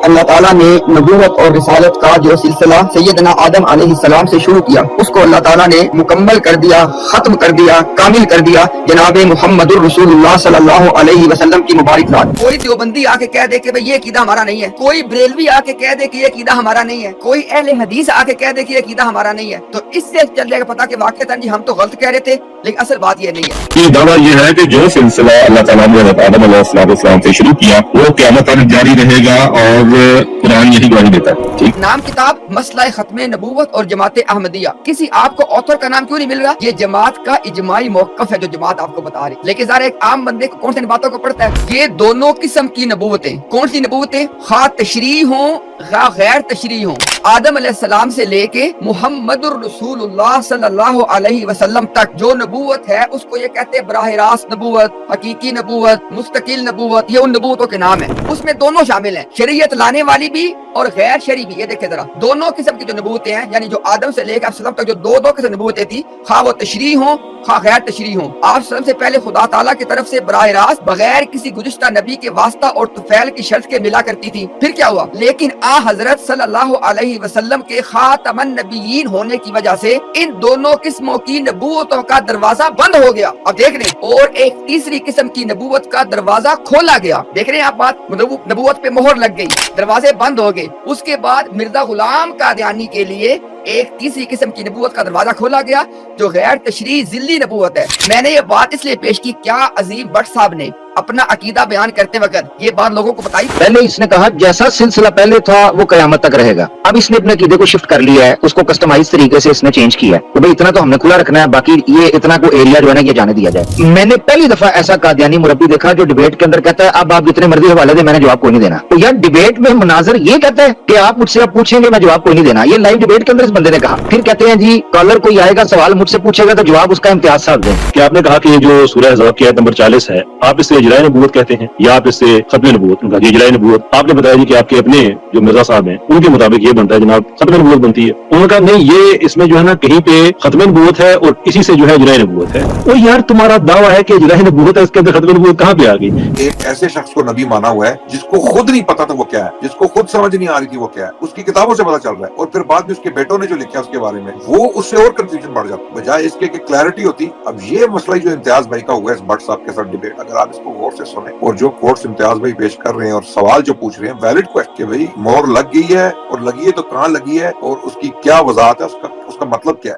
اللہ تعالیٰ نے نبوت اور رسالت کا جو سلسلہ سیدنا آدم علیہ السلام سے شروع کیا اس کو اللہ تعالیٰ نے مکمل کر دیا، ختم کر دیا، کامل کر دیا جناب محمد الرسول اللہ صلی اللہ علیہ وسلم کی مبارک ذات۔ کوئی دیوبندی آ کے کہہ دے کہ یہ عقیدہ ہمارا نہیں ہے، کوئی بریلوی آ کے کہہ دے کہ یہ عقیدہ ہمارا نہیں ہے، کوئی اہل حدیث آ کے کہہ دے کہ یہ عقیدہ ہمارا نہیں ہے، تو اس سے چل جائے گا پتا کہ واقعتاً جی ہم تو غلط کہہ رہے تھے، لیکن اصل بات یہ نہیں ہے۔ یہ دعویٰ یہ ہے کہ جو سلسلہ اللہ تعالیٰ نے حضرت آدم علیہ السلام سے شروع کیا وہ قیامت تک جاری رہے گا، اور قرآن یہی گواہی دیتا ہے۔ ٹھیک، نام کتاب مسئلہ ختم نبوت اور جماعت احمدیہ، کسی آپ کو آتھر کا نام کیوں نہیں مل رہا؟ یہ جماعت کا اجماعی موقف ہے جو جماعت آپ کو بتا رہی، لیکن ذرا ایک عام بندے کو کون سی باتوں کو پڑھتا ہے؟ یہ دونوں قسم کی نبوتیں، کون سی نبوتیں؟ خواہ تشریح ہوں خواہ غیر تشریح ہوں، آدم علیہ السلام سے لے کے محمد الرسول اللہ صلی اللہ علیہ وسلم تک جو نبوت ہے اس کو یہ کہتے ہیں براہ راست نبوت، حقیقی نبوت، مستقل نبوت، یہ ان نبوتوں کے نام ہیں۔ اس میں دونوں شامل ہیں، شریعت لانے والی بھی اور غیر شرعی بھی۔ یہ دیکھیں ذرا، دونوں قسم کی جو نبوتیں ہیں، یعنی جو آدم سے لے کر وسلم تک جو دو قسم نبوتیں تھی، خواہ وہ تشریح ہوں خواہ غیر تشریح ہوں۔ آپ وسلم سے پہلے خدا تعالیٰ کی طرف سے براہ راست بغیر کسی گزشتہ نبی کے واسطہ اور طفیل کی شرط کے ملا کرتی تھی۔ پھر کیا ہوا؟ لیکن حضرت صلی اللہ علیہ وسلم کے خاتم النبیین ہونے کی وجہ سے ان دونوں قسموں کی نبوتوں کا دروازہ بند ہو گیا۔ اب دیکھ رہے ہیں، اور ایک تیسری قسم کی نبوت کا دروازہ کھولا گیا۔ دیکھ رہے ہیں آپ بات، نبوت پہ مہر لگ گئی، دروازے بند ہو گئے۔ اس کے بعد مرزا غلام قادیانی کے لیے ایک تیسری قسم کی نبوت کا دروازہ کھولا گیا جو غیر تشریح ذلی نبوت ہے۔ میں نے یہ بات اس لیے پیش کی، کیا عظیم بٹ صاحب نے اپنا عقیدہ بیان کرتے وقت یہ بات لوگوں کو بتائی؟ پہلے اس نے کہا جیسا سلسلہ پہلے تھا وہ قیامت تک رہے گا، اب اس نے اپنے عقیدے کو شفٹ کر لیا ہے، اس کو کسٹمائز طریقے سے اس نے چینج کیا ہے کہ بھئی اتنا تو ہم نے کھلا رکھنا ہے، باقی یہ اتنا کو ایریا جو ہے نا یہ جانے دیا جائے۔ میں نے پہلی دفعہ ایسا قادیانی مربی دیکھا جو ڈبیٹ کے اندر کہتا ہے اب آپ جتنے مرضی حوالے دیں میں نے جواب کوئی نہیں دینا۔ تو یار ڈبیٹ میں مناظر یہ کہتا ہے کہ آپ مجھ سے اب پوچھیں گے میں جواب کوئی نہیں دینا، یہ لائیو ڈبیٹ کے اندر اس بندے نے کہا۔ پھر کہتے ہیں جی کالر کوئی آئے گا سوال مجھ سے پوچھے گا تو جواب اس کا امتیاز صاحب دیں۔ کہ آپ نے کہا کہ یہ جو سورہ حضرات کی آیت نمبر 40 ہے آپ اس سے اجراء نبوت کہتے ہیں یا آپ اس سے ختم نبوت؟ یہ اجراء نبوت آپ نے بتایا جی کہ آپ کے اپنے جو مرزا صاحب ہیں ان کے مطابق یہ بنتا ہے جناب ختم نبوت بنتی ہے۔ انہوں نے کہا نہیں یہ اس میں جو ہے نا کہیں پہ ختم نبوت ہے اور اسی سے جو ہے اجراء نبوت ہے۔ وہ یار تمہارا دعویٰ ہے کہ اجراء نبوت ہے، اس کے اندر ختم نبوت کہاں پہ آ گئی؟ ایک ایسے شخص کو نبی مانا ہوا ہے جس کو خود نہیں پتا تھا وہ کیا ہے، جس کو خود سمجھ نہیں آ رہی تھی وہ کیا ہے، اس کی کتابوں سے پتا چل رہا ہے، اور پھر بعد میں اس کے بیٹوں نے جو لکھا اس کے بارے میں وہ اس سے اور کنفیوژن بڑھ جاتا، بجائے اس کے کہ کلیئرٹی ہوتی۔ اب یہ مسئلہ جو امتیاز بھائی کا ہوا ہے اس بٹ صاحب کے ساتھ ڈیبیٹ، اگر آپ اس کو غور سے سنیں اور جو کوٹس امتیاز بھائی پیش کر رہے ہیں اور سوال جو پوچھ رہے ہیں ویلڈ کویسچن کہ بھئی مہر لگ گئی ہے، اور لگی ہے تو کہاں لگی ہے اور اس کی کیا وضاحت ہے، اس کا مطلب کیا ہے۔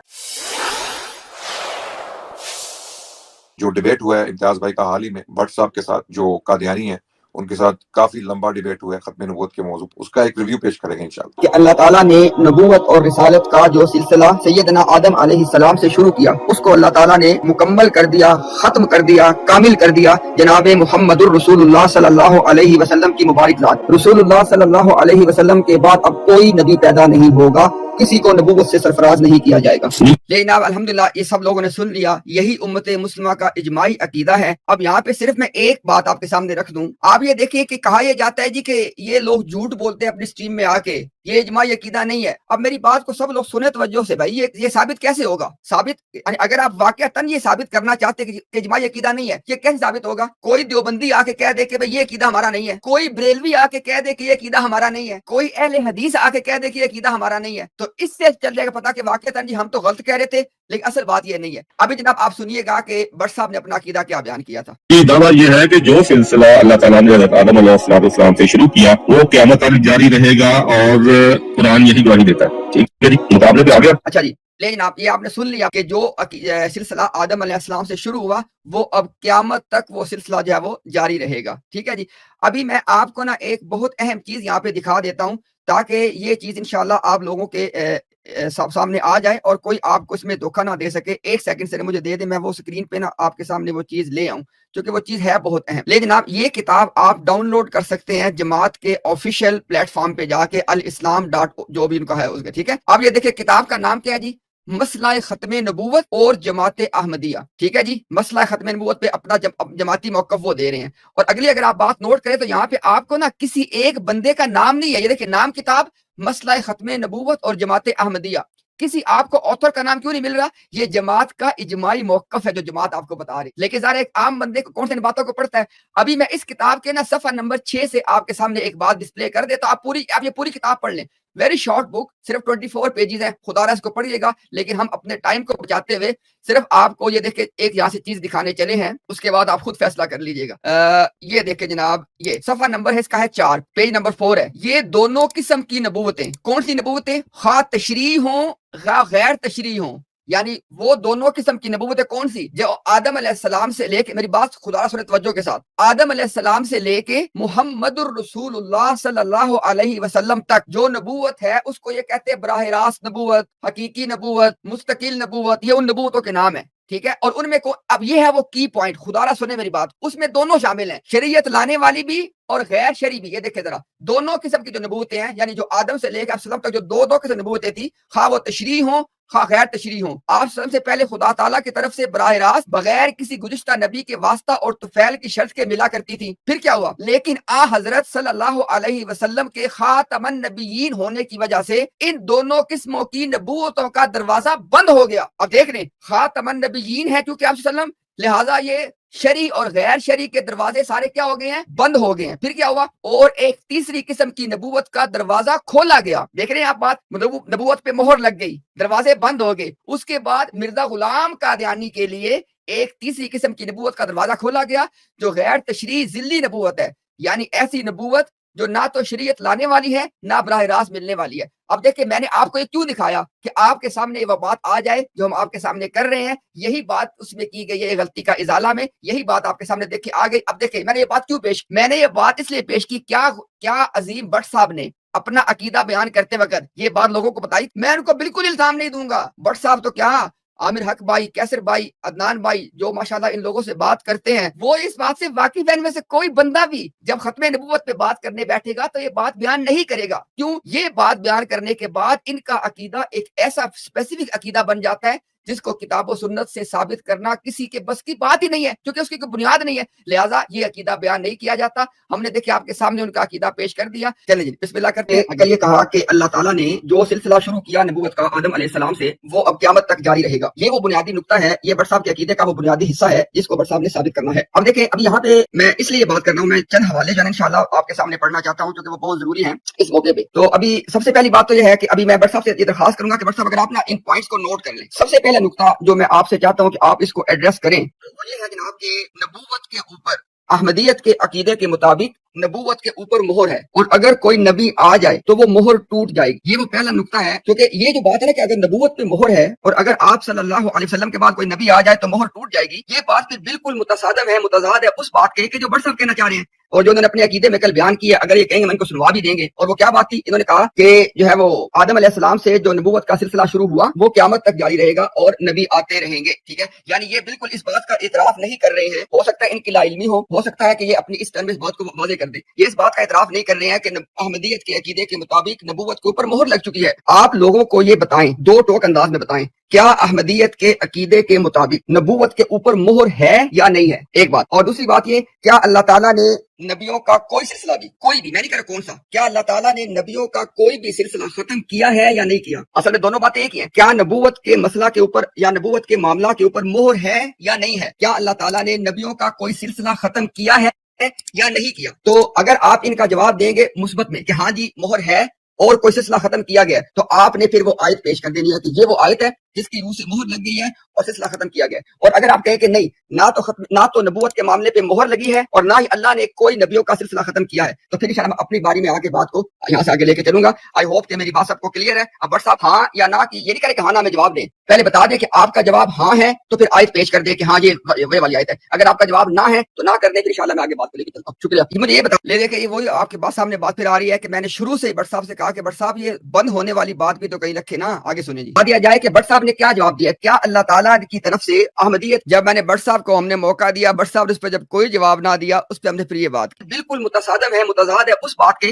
جو ڈیبیٹ ہوا ہے امتیاز بھائی کا حال ہی میں بٹ صاحب کے ساتھ جو قادیانی ہیں ان کے ساتھ کافی لمبا ڈیبیٹ ہوا ہے ختم نبوت کے موضوع، اس کا ایک ریویو پیش کریں گے انشاءاللہ۔ کہ اللہ تعالیٰ نے نبوت اور رسالت کا جو سلسلہ سیدنا آدم علیہ السلام سے شروع کیا اس کو اللہ تعالیٰ نے مکمل کر دیا، ختم کر دیا، کامل کر دیا جناب محمد الرسول اللہ صلی اللہ علیہ وسلم کی مبارک ذات۔ رسول اللہ صلی اللہ علیہ وسلم کے بعد اب کوئی نبی پیدا نہیں ہوگا، کسی کو نبوت سے سرفراز نہیں کیا جائے گا۔ لیکن اب الحمدللہ یہ سب لوگوں نے سن لیا، یہی امت مسلمہ کا اجماعی عقیدہ ہے۔ اب یہاں پہ صرف میں ایک بات آپ کے سامنے رکھ دوں، آپ یہ دیکھیں کہ کہا یہ جاتا ہے جی کہ یہ لوگ جھوٹ بولتے ہیں اپنی سٹریم میں آ کے، یہ اجماعی عقیدہ نہیں ہے۔ اب میری بات کو سب لوگ سنیں توجہ سے، بھائی یہ ثابت کیسے ہوگا؟ ثابت اگر آپ واقعتاً یہ ثابت کرنا چاہتے کہ اجماعی عقیدہ نہیں ہے، یہ کیسے ثابت ہوگا؟ کوئی دیوبندی آ کے کہہ دے کہ بھئی یہ عقیدہ ہمارا نہیں ہے، کوئی بریلوی آ کے کہہ دے کہ یہ عقیدہ ہمارا نہیں ہے، کوئی اہل حدیث آ کے کہہ دے کہ یہ عقیدہ ہمارا نہیں ہے، تو اس سے چل جائے گا پتا کہ واقعتاً جی ہم تو غلط کہہ رہے تھے، لیکن اصل بات یہ نہیں ہے۔ ابھی جناب آپ سنیے گا کہ بٹ صاحب نے اپنا عقیدہ کیا بیان کیا تھا۔ یہ دعویٰ یہ ہے کہ جو سلسلہ اللہ تعالیٰ نے حضرت آدم علیہ السلام سے شروع کیا وہ قیامت تک جاری رہے گا، اور قرآن یہی گواہی دیتا ہے۔ ٹھیک ہے جی، مقابلے پہ آ گیا۔ اچھا جی، لیکن آپ یہ آپ نے سن لیا کہ جو سلسلہ آدم علیہ السلام سے شروع ہوا وہ اب قیامت تک وہ سلسلہ جو ہے وہ جاری رہے گا۔ ٹھیک ہے جی، ابھی میں آپ کو نا ایک بہت اہم چیز یہاں پہ دکھا دیتا ہوں تاکہ یہ چیز انشاءاللہ آپ لوگوں کے سامنے آ جائے اور کوئی آپ کو اس میں دھوکہ نہ دے سکے۔ ایک سیکنڈ سے مجھے دے دیں، میں وہ اسکرین پہ نا آپ کے سامنے وہ چیز لے آؤں کیونکہ وہ چیز ہے بہت اہم۔ لیکن آپ یہ کتاب آپ ڈاؤن لوڈ کر سکتے ہیں جماعت کے آفیشیل پلیٹ فارم پہ جا کے الاسلام جو بھی ان کا ہے اس کا۔ ٹھیک ہے، اب یہ دیکھیں کتاب کا نام کیا ہے جی؟ مسئلہ ختم نبوت اور جماعت احمدیہ۔ ٹھیک ہے جی، مسئلہ ختم نبوت پہ اپنا جماعتی موقف وہ دے رہے ہیں، اور اگلی اگر آپ بات نوٹ کریں تو یہاں پہ آپ کو نا کسی ایک بندے کا نام نہیں ہے، یہ دیکھیں نام کتاب مسئلہ ختم نبوت اور جماعت احمدیہ، کسی آپ کو آتھر کا نام کیوں نہیں مل رہا؟ یہ جماعت کا اجماعی موقف ہے جو جماعت آپ کو بتا رہی، لیکن ظاہر ایک عام بندے کو کون سے ان باتوں کو پڑھتا ہے؟ ابھی میں اس کتاب کے نا صفحہ نمبر 6 سے آپ کے سامنے ایک بات ڈسپلے کر دیتا، آپ یہ پوری کتاب پڑھ لیں، ویری شارٹ بک، صرف 24 پیجز ہیں، خدا رہا اس کو پڑھیے گا، لیکن ہم اپنے ٹائم کو بچاتے ہوئے صرف آپ کو یہ دیکھیں ایک یہاں سے چیز دکھانے چلے ہیں، اس کے بعد آپ خود فیصلہ کر لیجئے گا۔ یہ دیکھیں جناب، یہ صفحہ نمبر ہے اس کا ہے 4، پیج نمبر 4 ہے۔ یہ دونوں قسم کی نبوتیں، کون سی نبوتیں؟ خواہ تشریح ہوں خواہ غیر تشریح ہوں، یعنی وہ دونوں قسم کی نبوتیں کون سی؟ جو آدم علیہ السلام سے لے کے، میری بات خدا سنے توجہ کے ساتھ، آدم علیہ السلام سے لے کے محمد الرسول اللہ صلی اللہ علیہ وسلم تک جو نبوت ہے اس کو یہ کہتے ہیں براہ راست نبوت، حقیقی نبوت، مستقل نبوت، یہ ان نبوتوں کے نام ہیں، ٹھیک ہے؟ اور ان میں کو اب یہ ہے وہ کی پوائنٹ، خدا را سنے میری بات، اس میں دونوں شامل ہیں، شریعت لانے والی بھی اور غیر شرعی بھی۔ یہ دیکھیں ذرا، دونوں قسم کی جو نبوتیں ہیں، یعنی جو آدم سے لے کر السلام تک جو دو قسم نبوتیں تھی، خواہ وہ تشریح ہوں خواہ غیر تشریح ہوں، آپ سب سے پہلے خدا تعالیٰ کی طرف سے براہ راست بغیر کسی گزشتہ نبی کے واسطہ اور طفیل کی شرط کے ملا کرتی تھی۔ پھر کیا ہوا؟ لیکن حضرت صلی اللہ علیہ وسلم کے خاتم النبیین ہونے کی وجہ سے ان دونوں قسموں کی نبوتوں کا دروازہ بند ہو گیا۔ اب دیکھ لیں، خاتم النبیین ہے کیونکہ آپ صلی اللہ علیہ وسلم، لہٰذا یہ شرعی اور غیر شرعی کے دروازے سارے کیا ہو گئے ہیں؟ بند ہو گئے ہیں۔ پھر کیا ہوا؟ اور ایک تیسری قسم کی نبوت کا دروازہ کھولا گیا۔ دیکھ رہے ہیں آپ بات، نبوت پہ مہر لگ گئی، دروازے بند ہو گئے۔ اس کے بعد مرزا غلام قادیانی کے لیے ایک تیسری قسم کی نبوت کا دروازہ کھولا گیا جو غیر تشریح ذلی نبوت ہے، یعنی ایسی نبوت جو نہ تو شریعت لانے والی ہے نہ براہ راست ملنے والی ہے۔ اب دیکھیں، میں نے آپ کو یہ کیوں دکھایا کہ آپ کے سامنے وہ بات آ جائے جو ہم آپ کے سامنے کر رہے ہیں، یہی بات اس میں کی گئی ہے غلطی کا ازالہ میں، یہی بات آپ کے سامنے دیکھیں آ گئی۔ اب دیکھیں، میں نے یہ بات کیوں پیش، میں نے یہ بات اس لیے پیش کی، کیا عظیم بٹ صاحب نے اپنا عقیدہ بیان کرتے وقت یہ بات لوگوں کو بتائی؟ میں ان کو بالکل الزام نہیں دوں گا، بٹ صاحب تو کیا، عامر حق بھائی، کیسر بھائی، عدنان بھائی، جو ماشاءاللہ ان لوگوں سے بات کرتے ہیں، وہ اس بات سے واقف ہے۔ ان میں سے کوئی بندہ بھی جب ختم نبوت پہ بات کرنے بیٹھے گا تو یہ بات بیان نہیں کرے گا۔ کیوں؟ یہ بات بیان کرنے کے بعد ان کا عقیدہ ایک ایسا اسپیسیفک عقیدہ بن جاتا ہے جس کو کتاب و سنت سے ثابت کرنا کسی کے بس کی بات ہی نہیں ہے، کیونکہ اس کی کوئی بنیاد نہیں ہے، لہٰذا یہ عقیدہ بیان نہیں کیا جاتا۔ ہم نے دیکھیں آپ کے سامنے ان کا عقیدہ پیش کر دیا۔ چلیں جی بسم اللہ کرتے ہیں۔ اگر یہ کہا کہ اللہ تعالیٰ نے جو سلسلہ شروع کیا نبوت کا آدم علیہ السلام سے، وہ اب قیامت تک جاری رہے گا، یہ وہ بنیادی نقطہ ہے، یہ بٹ صاحب کے عقیدے کا وہ بنیادی حصہ ہے جس کو بٹ صاحب نے ثابت کرنا ہے۔ اب دیکھیں، اب یہاں پہ میں اس لیے بات کر رہا ہوں، میں چند حوالے جو ہے انشاءاللہ آپ کے سامنے پڑھنا چاہتا ہوں کیونکہ وہ بہت ضروری ہیں اس موقع پہ۔ تو ابھی سب سے پہلی بات تو یہ ہے کہ ابھی میں بٹ صاحب سے یہ درخواست کروں گا کہ بٹ صاحب اگر آپ نا ان پوائنٹس کو نوٹ کر لیں۔ سب سے پہلا نقطہ جو میں آپ سے چاہتا ہوں کہ آپ اس کو ایڈریس کریں وہ یہ ہے جناب کہ نبوت کے اوپر احمدیت کے عقیدے کے مطابق نبوت کے اوپر مہر ہے، اور اگر کوئی نبی آ جائے تو وہ مہر ٹوٹ جائے گی۔ یہ وہ پہلا نقطہ ہے، کیونکہ یہ جو بات ہے نا کہ اگر نبوت پہ مہر ہے اور اگر آپ صلی اللہ علیہ وسلم کے بعد کوئی نبی آ جائے تو مہر ٹوٹ جائے گی، یہ بات پھر بالکل متصادم ہے، متضاد ہے اس بات کے کہ جو بٹ صاحب کہنا چاہ رہے ہیں اور جو انہوں نے اپنے عقیدے میں کل بیان کیا۔ اگر یہ کہیں گے ہم ان کو سنوا بھی دیں گے، اور وہ کیا بات تھی؟ انہوں نے کہا کہ جو ہے وہ آدم علیہ السلام سے جو نبوت کا سلسلہ شروع ہوا وہ قیامت تک جاری رہے گا اور نبی آتے رہیں گے، ٹھیک ہے؟ یعنی یہ بالکل اس بات کا اعتراف نہیں کر رہے ہیں، ہو سکتا ہے ان کی لا علمی ہو سکتا ہے کہ یہ اپنی اس ٹرم میں اس بات کو واضح کر دیں، یہ اس بات کا اعتراف نہیں کر رہے ہیں کہ احمدیت کے عقیدے کے مطابق نبوت کے اوپر مہر لگ چکی ہے۔ آپ لوگوں کو یہ بتائیں، دو ٹوک انداز میں بتائیں، کیا احمدیت کے عقیدے کے مطابق نبوت کے اوپر مہر ہے یا نہیں ہے؟ ایک بات، اور دوسری بات یہ، کیا اللہ تعالیٰ نے نبیوں کا کوئی سلسلہ بھی، کوئی بھی، میں نہیں کہہ رہا کون سا، کیا اللہ تعالیٰ نے نبیوں کا کوئی بھی سلسلہ ختم کیا ہے یا نہیں کیا؟ اصل میں دونوں باتیں ایک ہی ہیں، کیا نبوت کے مسئلہ کے اوپر یا نبوت کے معاملہ کے اوپر مہر ہے یا نہیں ہے؟ کیا اللہ تعالیٰ نے نبیوں کا کوئی سلسلہ ختم کیا ہے یا نہیں کیا؟ تو اگر آپ ان کا جواب دیں گے مثبت میں کہ ہاں جی مہر ہے اور کوئی سلسلہ ختم کیا گیا، تو آپ نے پھر وہ آیت پیش کر دینی ہے کہ یہ وہ آیت ہے جس کی روح سے مہر لگ گئی ہے اور سلسلہ ختم کیا گیا۔ اور اگر آپ کہیں کہ نہیں، نہ تو نبوت کے معاملے پہ مہر لگی ہے اور نہ ہی اللہ نے کوئی نبیوں کا سلسلہ ختم کیا ہے، تو پھر انشاءاللہ میں اپنی باری میں آگے بات کو یہاں سے آگے لے کے چلوں گا۔ آئی ہوپ کہ میری بات سب کو کلیئر ہے۔ اب بٹ صاحب ہاں یا نہ کی یہ نہیں کرے کہ ہاں نہ میں جواب دیں، پہلے بتا دیں کہ آپ کا جواب ہاں ہے تو پھر آیت پیش کر دیں کہ ہاں یہ والی آیت ہے، اگر آپ کا جواب نہ ہے تو نہ کر دیں، پھر انشاءاللہ میں آگے بات کو لے کے چلتا ہوں۔ شکریہ۔ مجھے یہ بتا لے دیں کہ یہ وہی آپ کے پاس سامنے بات پھر آ رہی ہے کہ میں نے شروع سے بٹ صاحب سے کہا کہ بٹ صاحب یہ بند ہونے والی بات بھی تو کہیں رکھے نا، آگے سنیں جی۔ دیا جائے کہ بٹ صاحب نے کیا جواب دیا، کیا اللہ تعالیٰ کی طرف سے احمدیت، جب میں نے بٹ صاحب کو ہم نے موقع دیا، بٹ صاحب نے اس پہ جب کوئی جواب نہ دیا، اس پہ ہم نے پھر یہ بات بالکل متصادم ہے، متضاد ہے اس بات کے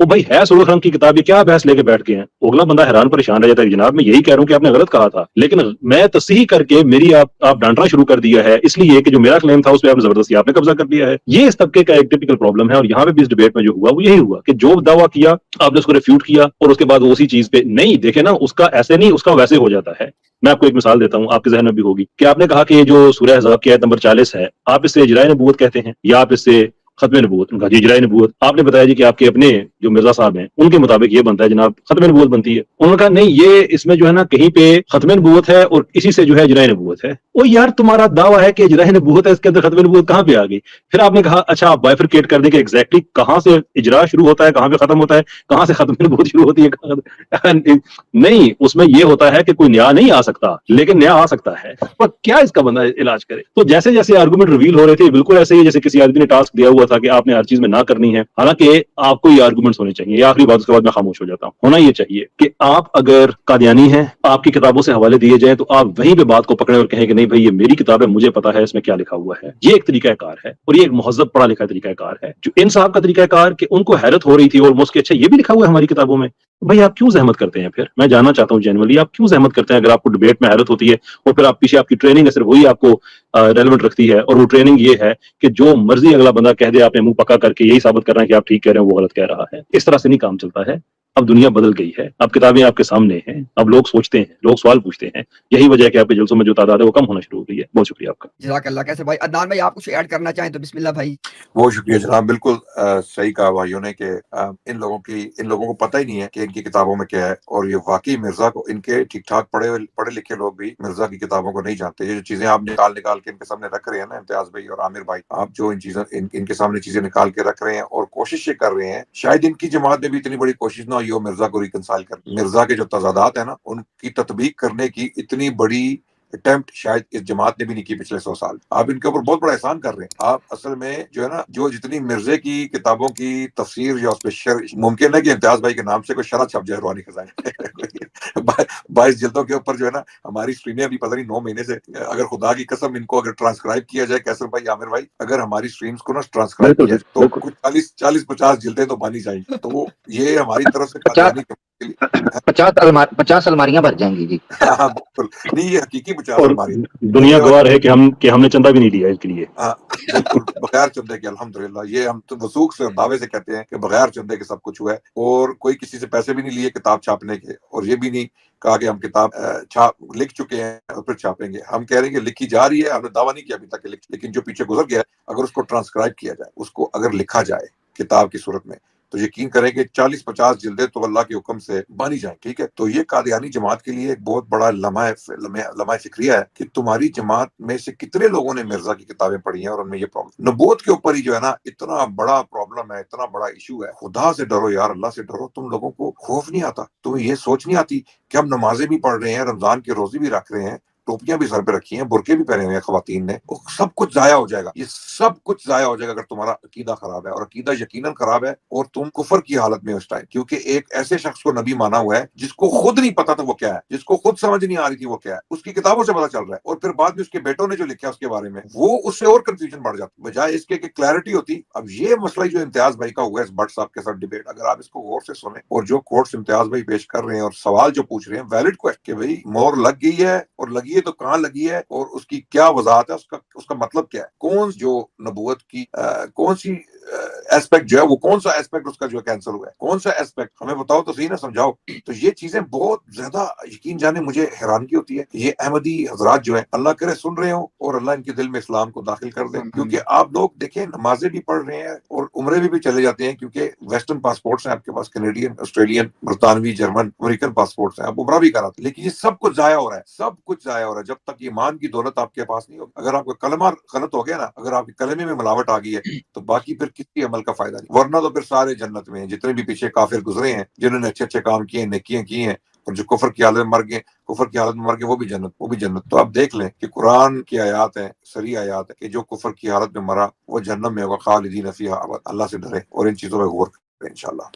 وہ بھائی ہے سلوک رنگ کی کتاب، یہ کیا بحث لے کے بیٹھ گئے ہیں؟ اگلا بندہ حیران پریشان رہ جاتا ہے کہ جناب میں یہی کہہ رہا ہوں کہ آپ نے غلط کہا تھا، لیکن میں تصحیح کر کے میری آپ ڈانٹنا شروع کر دیا ہے، اس لیے کہ جو میرا کلیم تھا اس پہ آپ زبردستی آپ نے قبضہ کر لیا ہے۔ یہ اس طبقے کا ایک ٹپیکل پرابلم ہے، اور یہاں پہ بھی اس ڈبیٹ میں جو ہوا وہ یہی ہوا کہ جو دعویٰ کیا آپ نے اس کو ریفیوٹ کیا، اور اس کے بعد وہ اسی چیز پہ نہیں دیکھے نا، اس کا ایسے نہیں، اس کا ویسے ہو جاتا ہے۔ میں آپ کو ایک مثال دیتا ہوں، آپ کے ذہن میں بھی ہوگی، کہ آپ نے کہا کہ یہ جو سورہ احزاب کی آیت نمبر 40 ہے، آپ اس سے اجرائے نبوت کہتے ہیں یا آپ اس سے ختم نبوت؟ ان کا جی اجرائے نبوت۔ آپ نے بتایا جی کہ آپ کے اپنے جو مرزا صاحب ہیں ان کے مطابق یہ بنتا ہے جناب ختم نبوت بنتی ہے۔ انہوں نے کہا نہیں، یہ اس میں جو ہے نا کہیں پہ ختم نبوت ہے اور اسی سے جو ہے اجرائے نبوت ہے۔ وہ یار تمہارا دعویٰ ہے کہ اجرائے نبوت ہے، اس کے اندر ختم نبوت کہاں پہ آ گئی؟ پھر آپ نے کہا اچھا آپ بائفرکیٹ کر دیں کہ ایگزیکٹلی کہاں سے اجرا شروع ہوتا ہے، کہاں پہ ختم ہوتا ہے، کہاں سے ختم نبوت شروع ہوتی ہے۔ نہیں، اس میں یہ ہوتا ہے کہ کوئی نیا نہیں آ سکتا لیکن نیا آ سکتا ہے، پر کیا اس کا بندہ علاج کرے؟ تو جیسے جیسے آرگومنٹ ریویل ہو رہے تھے بالکل ایسے ہی جیسے کسی آدمی نے ٹاسک دیا ہوا تھا کہ آپ نے ہر چیز میں نہ کرنی ہے، حالانکہ آپ کو یہ آرگومنٹس ہونے چاہیے۔ یہ آخری بات، اس کے بعد میں خاموش ہو جاتا ہوں۔ ہونا یہ چاہیے کہ آپ اگر قادیانی ہیں، آپ کی کتابوں سے حوالے دیے جائیں تو آپ وہیں پہ بات کو پکڑیں اور کہیں کہ نہیں بھائی یہ میری کتاب ہے، مجھے پتا ہے اس میں کیا لکھا ہوا ہے۔ یہ ایک طریقہ کار ہے، اور یہ ایک مہذب پڑھا لکھا طریقہ کار ہے۔ جو ان صاحب کا طریقہ کار کہ ان کو حیرت ہو رہی تھی آلموسٹ کہ اچھا یہ بھی لکھا ہوا ہے ہماری کتابوں میں، بھائی آپ کیوں زحمت کرتے ہیں؟ پھر میں جاننا چاہتا ہوں جینولی آپ کیوں زحمت کرتے ہیں اگر آپ کو ڈبیٹ میں حیرت ہوتی ہے اور پھر آپ پیچھے آپ کی ٹریننگ ہے صرف وہی آپ کو ریلیونٹ رکھتی ہے، اور وہ ٹریننگ یہ ہے کہ جو مرضی اگلا بندہ کہہ دے آپ نے منہ پکا کر کے یہی ثابت کرنا ہے کہ آپ ٹھیک کہہ رہے ہیں وہ غلط کہہ رہا ہے۔ اس طرح سے نہیں کام چلتا ہے۔ اب دنیا بدل گئی ہے، اب کتابیں آپ کے سامنے ہیں، اب لوگ سوچتے ہیں، لوگ سوال پوچھتے ہیں۔ یہی وجہ ہے کہ آپ کے جلسوں میں جو تعداد ہے وہ کم ہونا شروع ہو گئی ہے۔ بہت شکریہ آپ کا۔ جزاک اللہ۔ کیسے بھائی عدنان بھائی آپ کچھ ایڈ کرنا چاہیں تو بسم اللہ بھائی۔ بہت شکریہ جناب، بالکل صحیح کہا بھائیوں نے کہ ان لوگوں کو پتہ ہی نہیں ہے کہ ان کی کتابوں میں کیا ہے، اور یہ واقعی مرزا کو، ان کے ٹھیک ٹھاک پڑھے لکھے لوگ بھی مرزا کی کتابوں کو نہیں جانتے۔ یہ جو چیزیں آپ نکال کے ان کے سامنے رکھ رہے ہیں نا امتیاز بھائی اور عامر بھائی، آپ جو ان کے سامنے چیزیں نکال کے رکھ رہے ہیں اور کوشش یہ کر رہے ہیں، شاید ان کی جماعت میں بھی اتنی بڑی کوشش نہ ہوئی ہو مرزا کو ریکنسائل کر، مرزا کے جو تضادات ہیں نا ان کی تطبیق کرنے کی اتنی بڑی اٹیمپٹ شاید اس جماعت نے بھی نہیں کی پچھلے 100 سال۔ آپ ان کے اوپر بہت بڑا احسان کر رہے ہیں۔ آپ اصل میں جو ہے نا، جو جتنی مرزے کی کتابوں کی تفسیر یا اس پہ ممکن ہے کہ امتیاز بھائی کے نام سے کوئی شرح چھپ جائے روحانی خزانے 22 جلدوں کے اوپر جو ہے نا، ہماری اسٹریمیں ابھی پتہ نہیں 9 مہینے سے، اگر خدا کی قسم ان کو اگر ٹرانسکرائب کیا جائے، کیسر بھائی عامر بھائی، اگر ہماری اسٹریمز کو نا ٹرانسکرائب کیا جائے تو کچھ 40-50 جلدیں تو بانی چاہیے۔ تو وہ یہ ہماری طرف سے قادیانی کے لیے 50 الماریاں بھر جائیں گی جی۔ ہاں بالکل نہیں، یہ حقیقی 50 اور الماری دنیا گوار ہے کہ ہم نے چندہ بھی نہیں لیا اس کے لیے۔ ہاں بالکل بغیر چندے کے، الحمدللہ یہ ہم تو وثوق سے دعوے سے کہتے ہیں کہ بغیر چندے کے سب کچھ ہوا ہے، اور کوئی کسی سے پیسے بھی نہیں لیے کتاب چھاپنے کے، اور یہ بھی نہیں کہا کہ ہم کتاب لکھ چکے ہیں اور پھر چھاپیں گے۔ ہم کہہ رہے ہیں کہ لکھی جا رہی ہے، ہم نے دعویٰ نہیں کیا ابھی تک کہ لیکن جو پیچھے گزر گیا ہے اگر اس کو ٹرانسکرائب کیا جائے، اس کو اگر لکھا جائے کتاب کی صورت میں، تو یقین کریں کہ 40-50 جلدیں تو اللہ کے حکم سے بانی جائیں۔ ٹھیک ہے، تو یہ قادیانی جماعت کے لیے ایک بہت بڑا لمحہ فکریہ ہے کہ تمہاری جماعت میں سے کتنے لوگوں نے مرزا کی کتابیں پڑھی ہیں اور ان میں یہ پرابلم نبوت کے اوپر ہی جو ہے نا اتنا بڑا پرابلم ہے، اتنا بڑا ایشو ہے۔ خدا سے ڈرو یار، اللہ سے ڈرو۔ تم لوگوں کو خوف نہیں آتا؟ تمہیں یہ سوچ نہیں آتی کہ ہم نمازیں بھی پڑھ رہے ہیں، رمضان کے روزے بھی رکھ رہے ہیں، ٹوپیاں بھی سر پہ رکھی ہیں، برقعے بھی پہنے ہوئے ہیں خواتین نے، وہ سب کچھ ضائع ہو جائے گا۔ یہ سب کچھ ضائع ہو جائے گا اگر تمہارا عقیدہ خراب ہے، اور عقیدہ یقیناً خراب ہے اور تم کفر کی حالت میں اس ٹائم، کیونکہ ایک ایسے شخص کو نبی مانا ہوا ہے جس کو خود نہیں پتا تھا وہ کیا ہے، جس کو خود سمجھ نہیں آ رہی تھی وہ کیا ہے، اس کی کتابوں سے پتا چل رہا ہے، اور پھر بعد میں اس کے بیٹوں نے جو لکھا اس کے بارے میں وہ اس سے اور کنفیوژن بڑھ جاتا، بجائے اس کے کہ کلیئرٹی ہوتی۔ اب یہ مسئلہ جو امتیاز بھائی کا ہوا ہے اس بٹ صاحب کے ساتھ ڈیبیٹ، اگر آپ اس کو غور سے سنیں اور جو کوٹس امتیاز بھائی پیش کر رہے ہیں اور سوال جو پوچھ رہے ہیں ویلڈ کویسچن کہ بھئی مور لگ گئی ہے، اور لگی ہے تو کہاں لگی ہے، اور اس کی کیا وضاحت ہے، اس کا مطلب کیا ہے، کون جو نبوت کی کون سی ایسپیکٹ جو ہے، وہ کون سا ایسپیکٹ اس کا جو کینسل ہوا ہے، کون سا ایسپیکٹ ہمیں بتاؤ تو صحیح، نہ سمجھاؤ۔ تو یہ چیزیں بہت زیادہ یقین جانے مجھے حیرانگی ہوتی ہے کہ یہ احمدی حضرات جو ہیں، اللہ کرے سن رہے ہوں اور اللہ ان کے دل میں اسلام کو داخل کر دے، کیونکہ آپ لوگ دیکھیں نمازیں بھی پڑھ رہے ہیں اور عمرے بھی چلے جاتے ہیں، کیونکہ ویسٹرن پاسپورٹس ہیں آپ کے پاس، کینیڈین، آسٹریلین، برطانوی، جرمن، امریکن پاسپورٹس ہیں، آپ عمرہ بھی کراتے، لیکن یہ سب کچھ ضائع ہو رہا ہے، سب کچھ ضائع ہو رہا ہے جب تک ایمان کی دولت آپ کے پاس نہیں ہوگی۔ اگر آپ کا کلمہ غلط ہو گیا نا، اگر آپ کے کلمے میں ملاوٹ آ گئی ہے تو باقی پھر کسی عمل کا فائدہ نہیں، ورنہ تو پھر سارے جنت میں ہیں، جتنے بھی پیچھے کافر گزرے ہیں جنہوں نے اچھے کام کیے ہیں، نیکیاں کی ہیں، اور جو کفر کی حالت میں مر گئے وہ بھی جنت۔ تو آپ دیکھ لیں کہ قرآن کی آیات ہیں، صریح آیات ہے کہ جو کفر کی حالت میں مرا وہ جہنم میں ہوگا خالدین فیہا ابدا۔ اللہ سے ڈرے اور ان چیزوں پہ غور کریں انشاءاللہ۔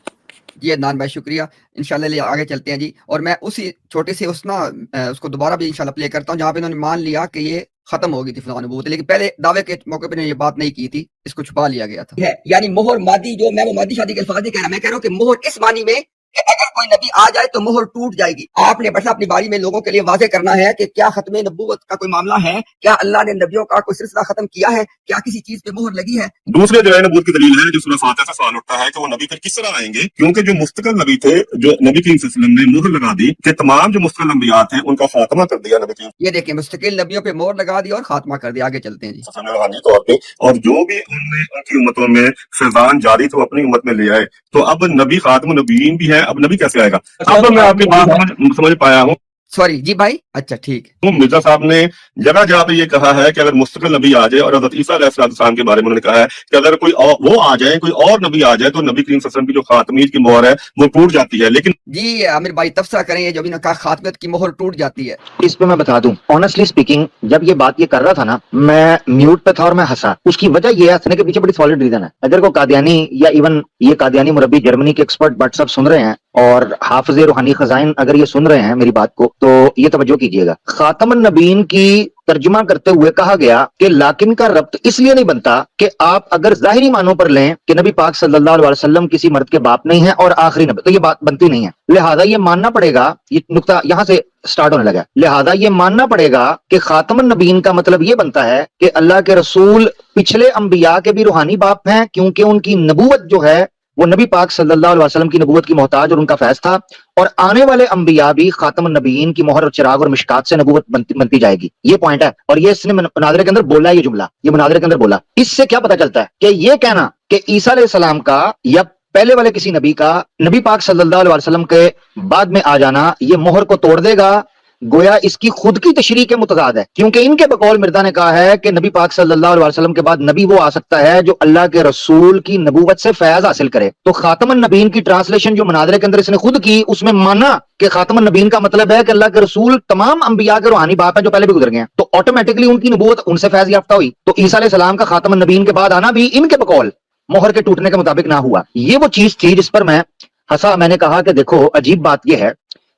جی عدنان بھائی شکریہ، انشاءاللہ آگے چلتے ہیں جی۔ اور میں اسی چھوٹے سے اس کو دوبارہ بھی انشاءاللہ پلے کرتا ہوں جہاں پہ انہوں نے مان لیا کہ یہ ختم ہو گئی تھی فلاں نبوت، لیکن پہلے دعوے کے موقع پہ یہ بات نہیں کی تھی، اس کو چھپا لیا گیا تھا. یعنی مہر مادی، جو میں وہ مادی شادی کے الفاظ نہیں کہہ رہا، میں کہہ رہا ہوں کہ مہر اس معنی میں کہ اگر کوئی نبی آ جائے تو مہر ٹوٹ جائے گی. آپ نے بس اپنی باری میں لوگوں کے لیے واضح کرنا ہے کہ کیا ختم نبوت کا کوئی معاملہ ہے، کیا اللہ نے نبیوں کا کوئی سلسلہ ختم کیا ہے، کیا کسی چیز پہ مہر لگی ہے. دوسرے جلائے نبوت کی دلیل ہے جو سورہ فاتحہ سے سوال اٹھتا ہے کہ وہ نبی پھر کس طرح آئیں گے، کیونکہ جو مستقل نبی تھے، جو نبی کریم صلی اللہ علیہ وسلم نے مہر لگا دی کہ تمام جو مستقل انبیاء ہیں ان کا خاتمہ کر دیا نبی کریم یہ دیکھیں مستقل نبیوں پہ مہر لگا دی اور خاتمہ کر دیا. آگے چلتے ہیں جی. صلی اللہ علیہ وسلم روحانی طور پہ، اور جو بھی ان کی امتوں میں فیضان جاری تھے وہ اپنی امت میں لے آئے. تو اب نبی خاتم النبیین بھی ہے، اب نبی کیسے آئے گا؟ اب میں آپ کی بات سمجھ پایا ہوں. سوری جی بھائی، اچھا ٹھیک. مرزا صاحب نے جگہ جگہ پہ یہ کہا ہے کہ اگر مستقل نبی آ جائے، اور حضرت عیسیٰ علیہ السلام کے بارے میں انہوں نے کہا ہے کہ اگر کوئی وہ آ جائے، کوئی اور نبی آ جائے تو نبی کریم صلی اللہ علیہ وسلم کی جو خاتمیت کی مہر ہے وہ ٹوٹ جاتی ہے. لیکن جی عامر بھائی تبصرہ کریں، یہ جو بھی نے کہا خاتمیت کی مہر ٹوٹ جاتی ہے. اس پہ میں بتا دوں، آنیسٹلی اسپیکنگ، جب یہ بات یہ کر رہا تھا نا، میں میوٹ پہ تھا اور میں ہنسا. اس کی وجہ یہ ہے، ہنسنے کے پیچھے بڑی سالڈ ریزن ہے. اگر کوئی قادیانی یا ایون یہ قادیانی مربی جرمنی کے ایکسپرٹ بٹ سب سن رہے ہیں اور حافظ روحانی خزائن اگر یہ سن رہے ہیں میری بات کو، تو یہ توجہ کیجئے گا. خاتم النبیین کی ترجمہ کرتے ہوئے کہا گیا کہ لیکن کا ربط اس لیے نہیں بنتا کہ آپ اگر ظاہری معنوں پر لیں کہ نبی پاک صلی اللہ علیہ وسلم کسی مرد کے باپ نہیں ہے اور آخری نبی، تو یہ بات بنتی نہیں ہے. لہذا یہ ماننا پڑے گا، یہ نقطہ یہاں سے سٹارٹ ہونے لگا، لہذا یہ ماننا پڑے گا کہ خاتم النبیین کا مطلب یہ بنتا ہے کہ اللہ کے رسول پچھلے انبیاء کے بھی روحانی باپ ہیں، کیونکہ ان کی نبوت جو ہے وہ نبی پاک صلی اللہ علیہ وسلم کی نبوت کی محتاج اور ان کا فیض تھا. اور آنے والے انبیاء بھی خاتم النبیین کی مہر اور چراغ اور مشکات سے نبوت بنتی جائے گی. یہ پوائنٹ ہے، اور یہ اس نے مناظرے کے اندر بولا ہے، یہ جملہ یہ مناظرے کے اندر بولا. اس سے کیا پتا چلتا ہے کہ یہ کہنا کہ عیسیٰ علیہ السلام کا یا پہلے والے کسی نبی کا نبی پاک صلی اللہ علیہ وسلم کے بعد میں آ جانا یہ مہر کو توڑ دے گا، گویا اس کی خود کی تشریح کے متضاد ہے. کیونکہ ان کے بقول مرزا نے کہا ہے کہ نبی پاک صلی اللہ علیہ وسلم کے بعد نبی وہ آ سکتا ہے جو اللہ کے رسول کی نبوت سے فیض حاصل کرے. تو خاتم النبیین کی ٹرانسلیشن جو مناظرے کے اندر اس نے خود کی، اس میں مانا کہ خاتم النبیین کا مطلب ہے کہ اللہ کے رسول تمام انبیاء کے روحانی باپ ہیں جو پہلے بھی گزر گئے ہیں، تو آٹومیٹکلی ان کی نبوت ان سے فیض یافتہ ہوئی. تو عیسیٰ علیہ السلام کا خاتم النبیین کے بعد آنا بھی ان کے بقول مہر کے ٹوٹنے کے مطابق نہ ہوا. یہ وہ چیز تھی جس پر میں ہنسا. میں نے کہا کہ دیکھو عجیب بات یہ ہے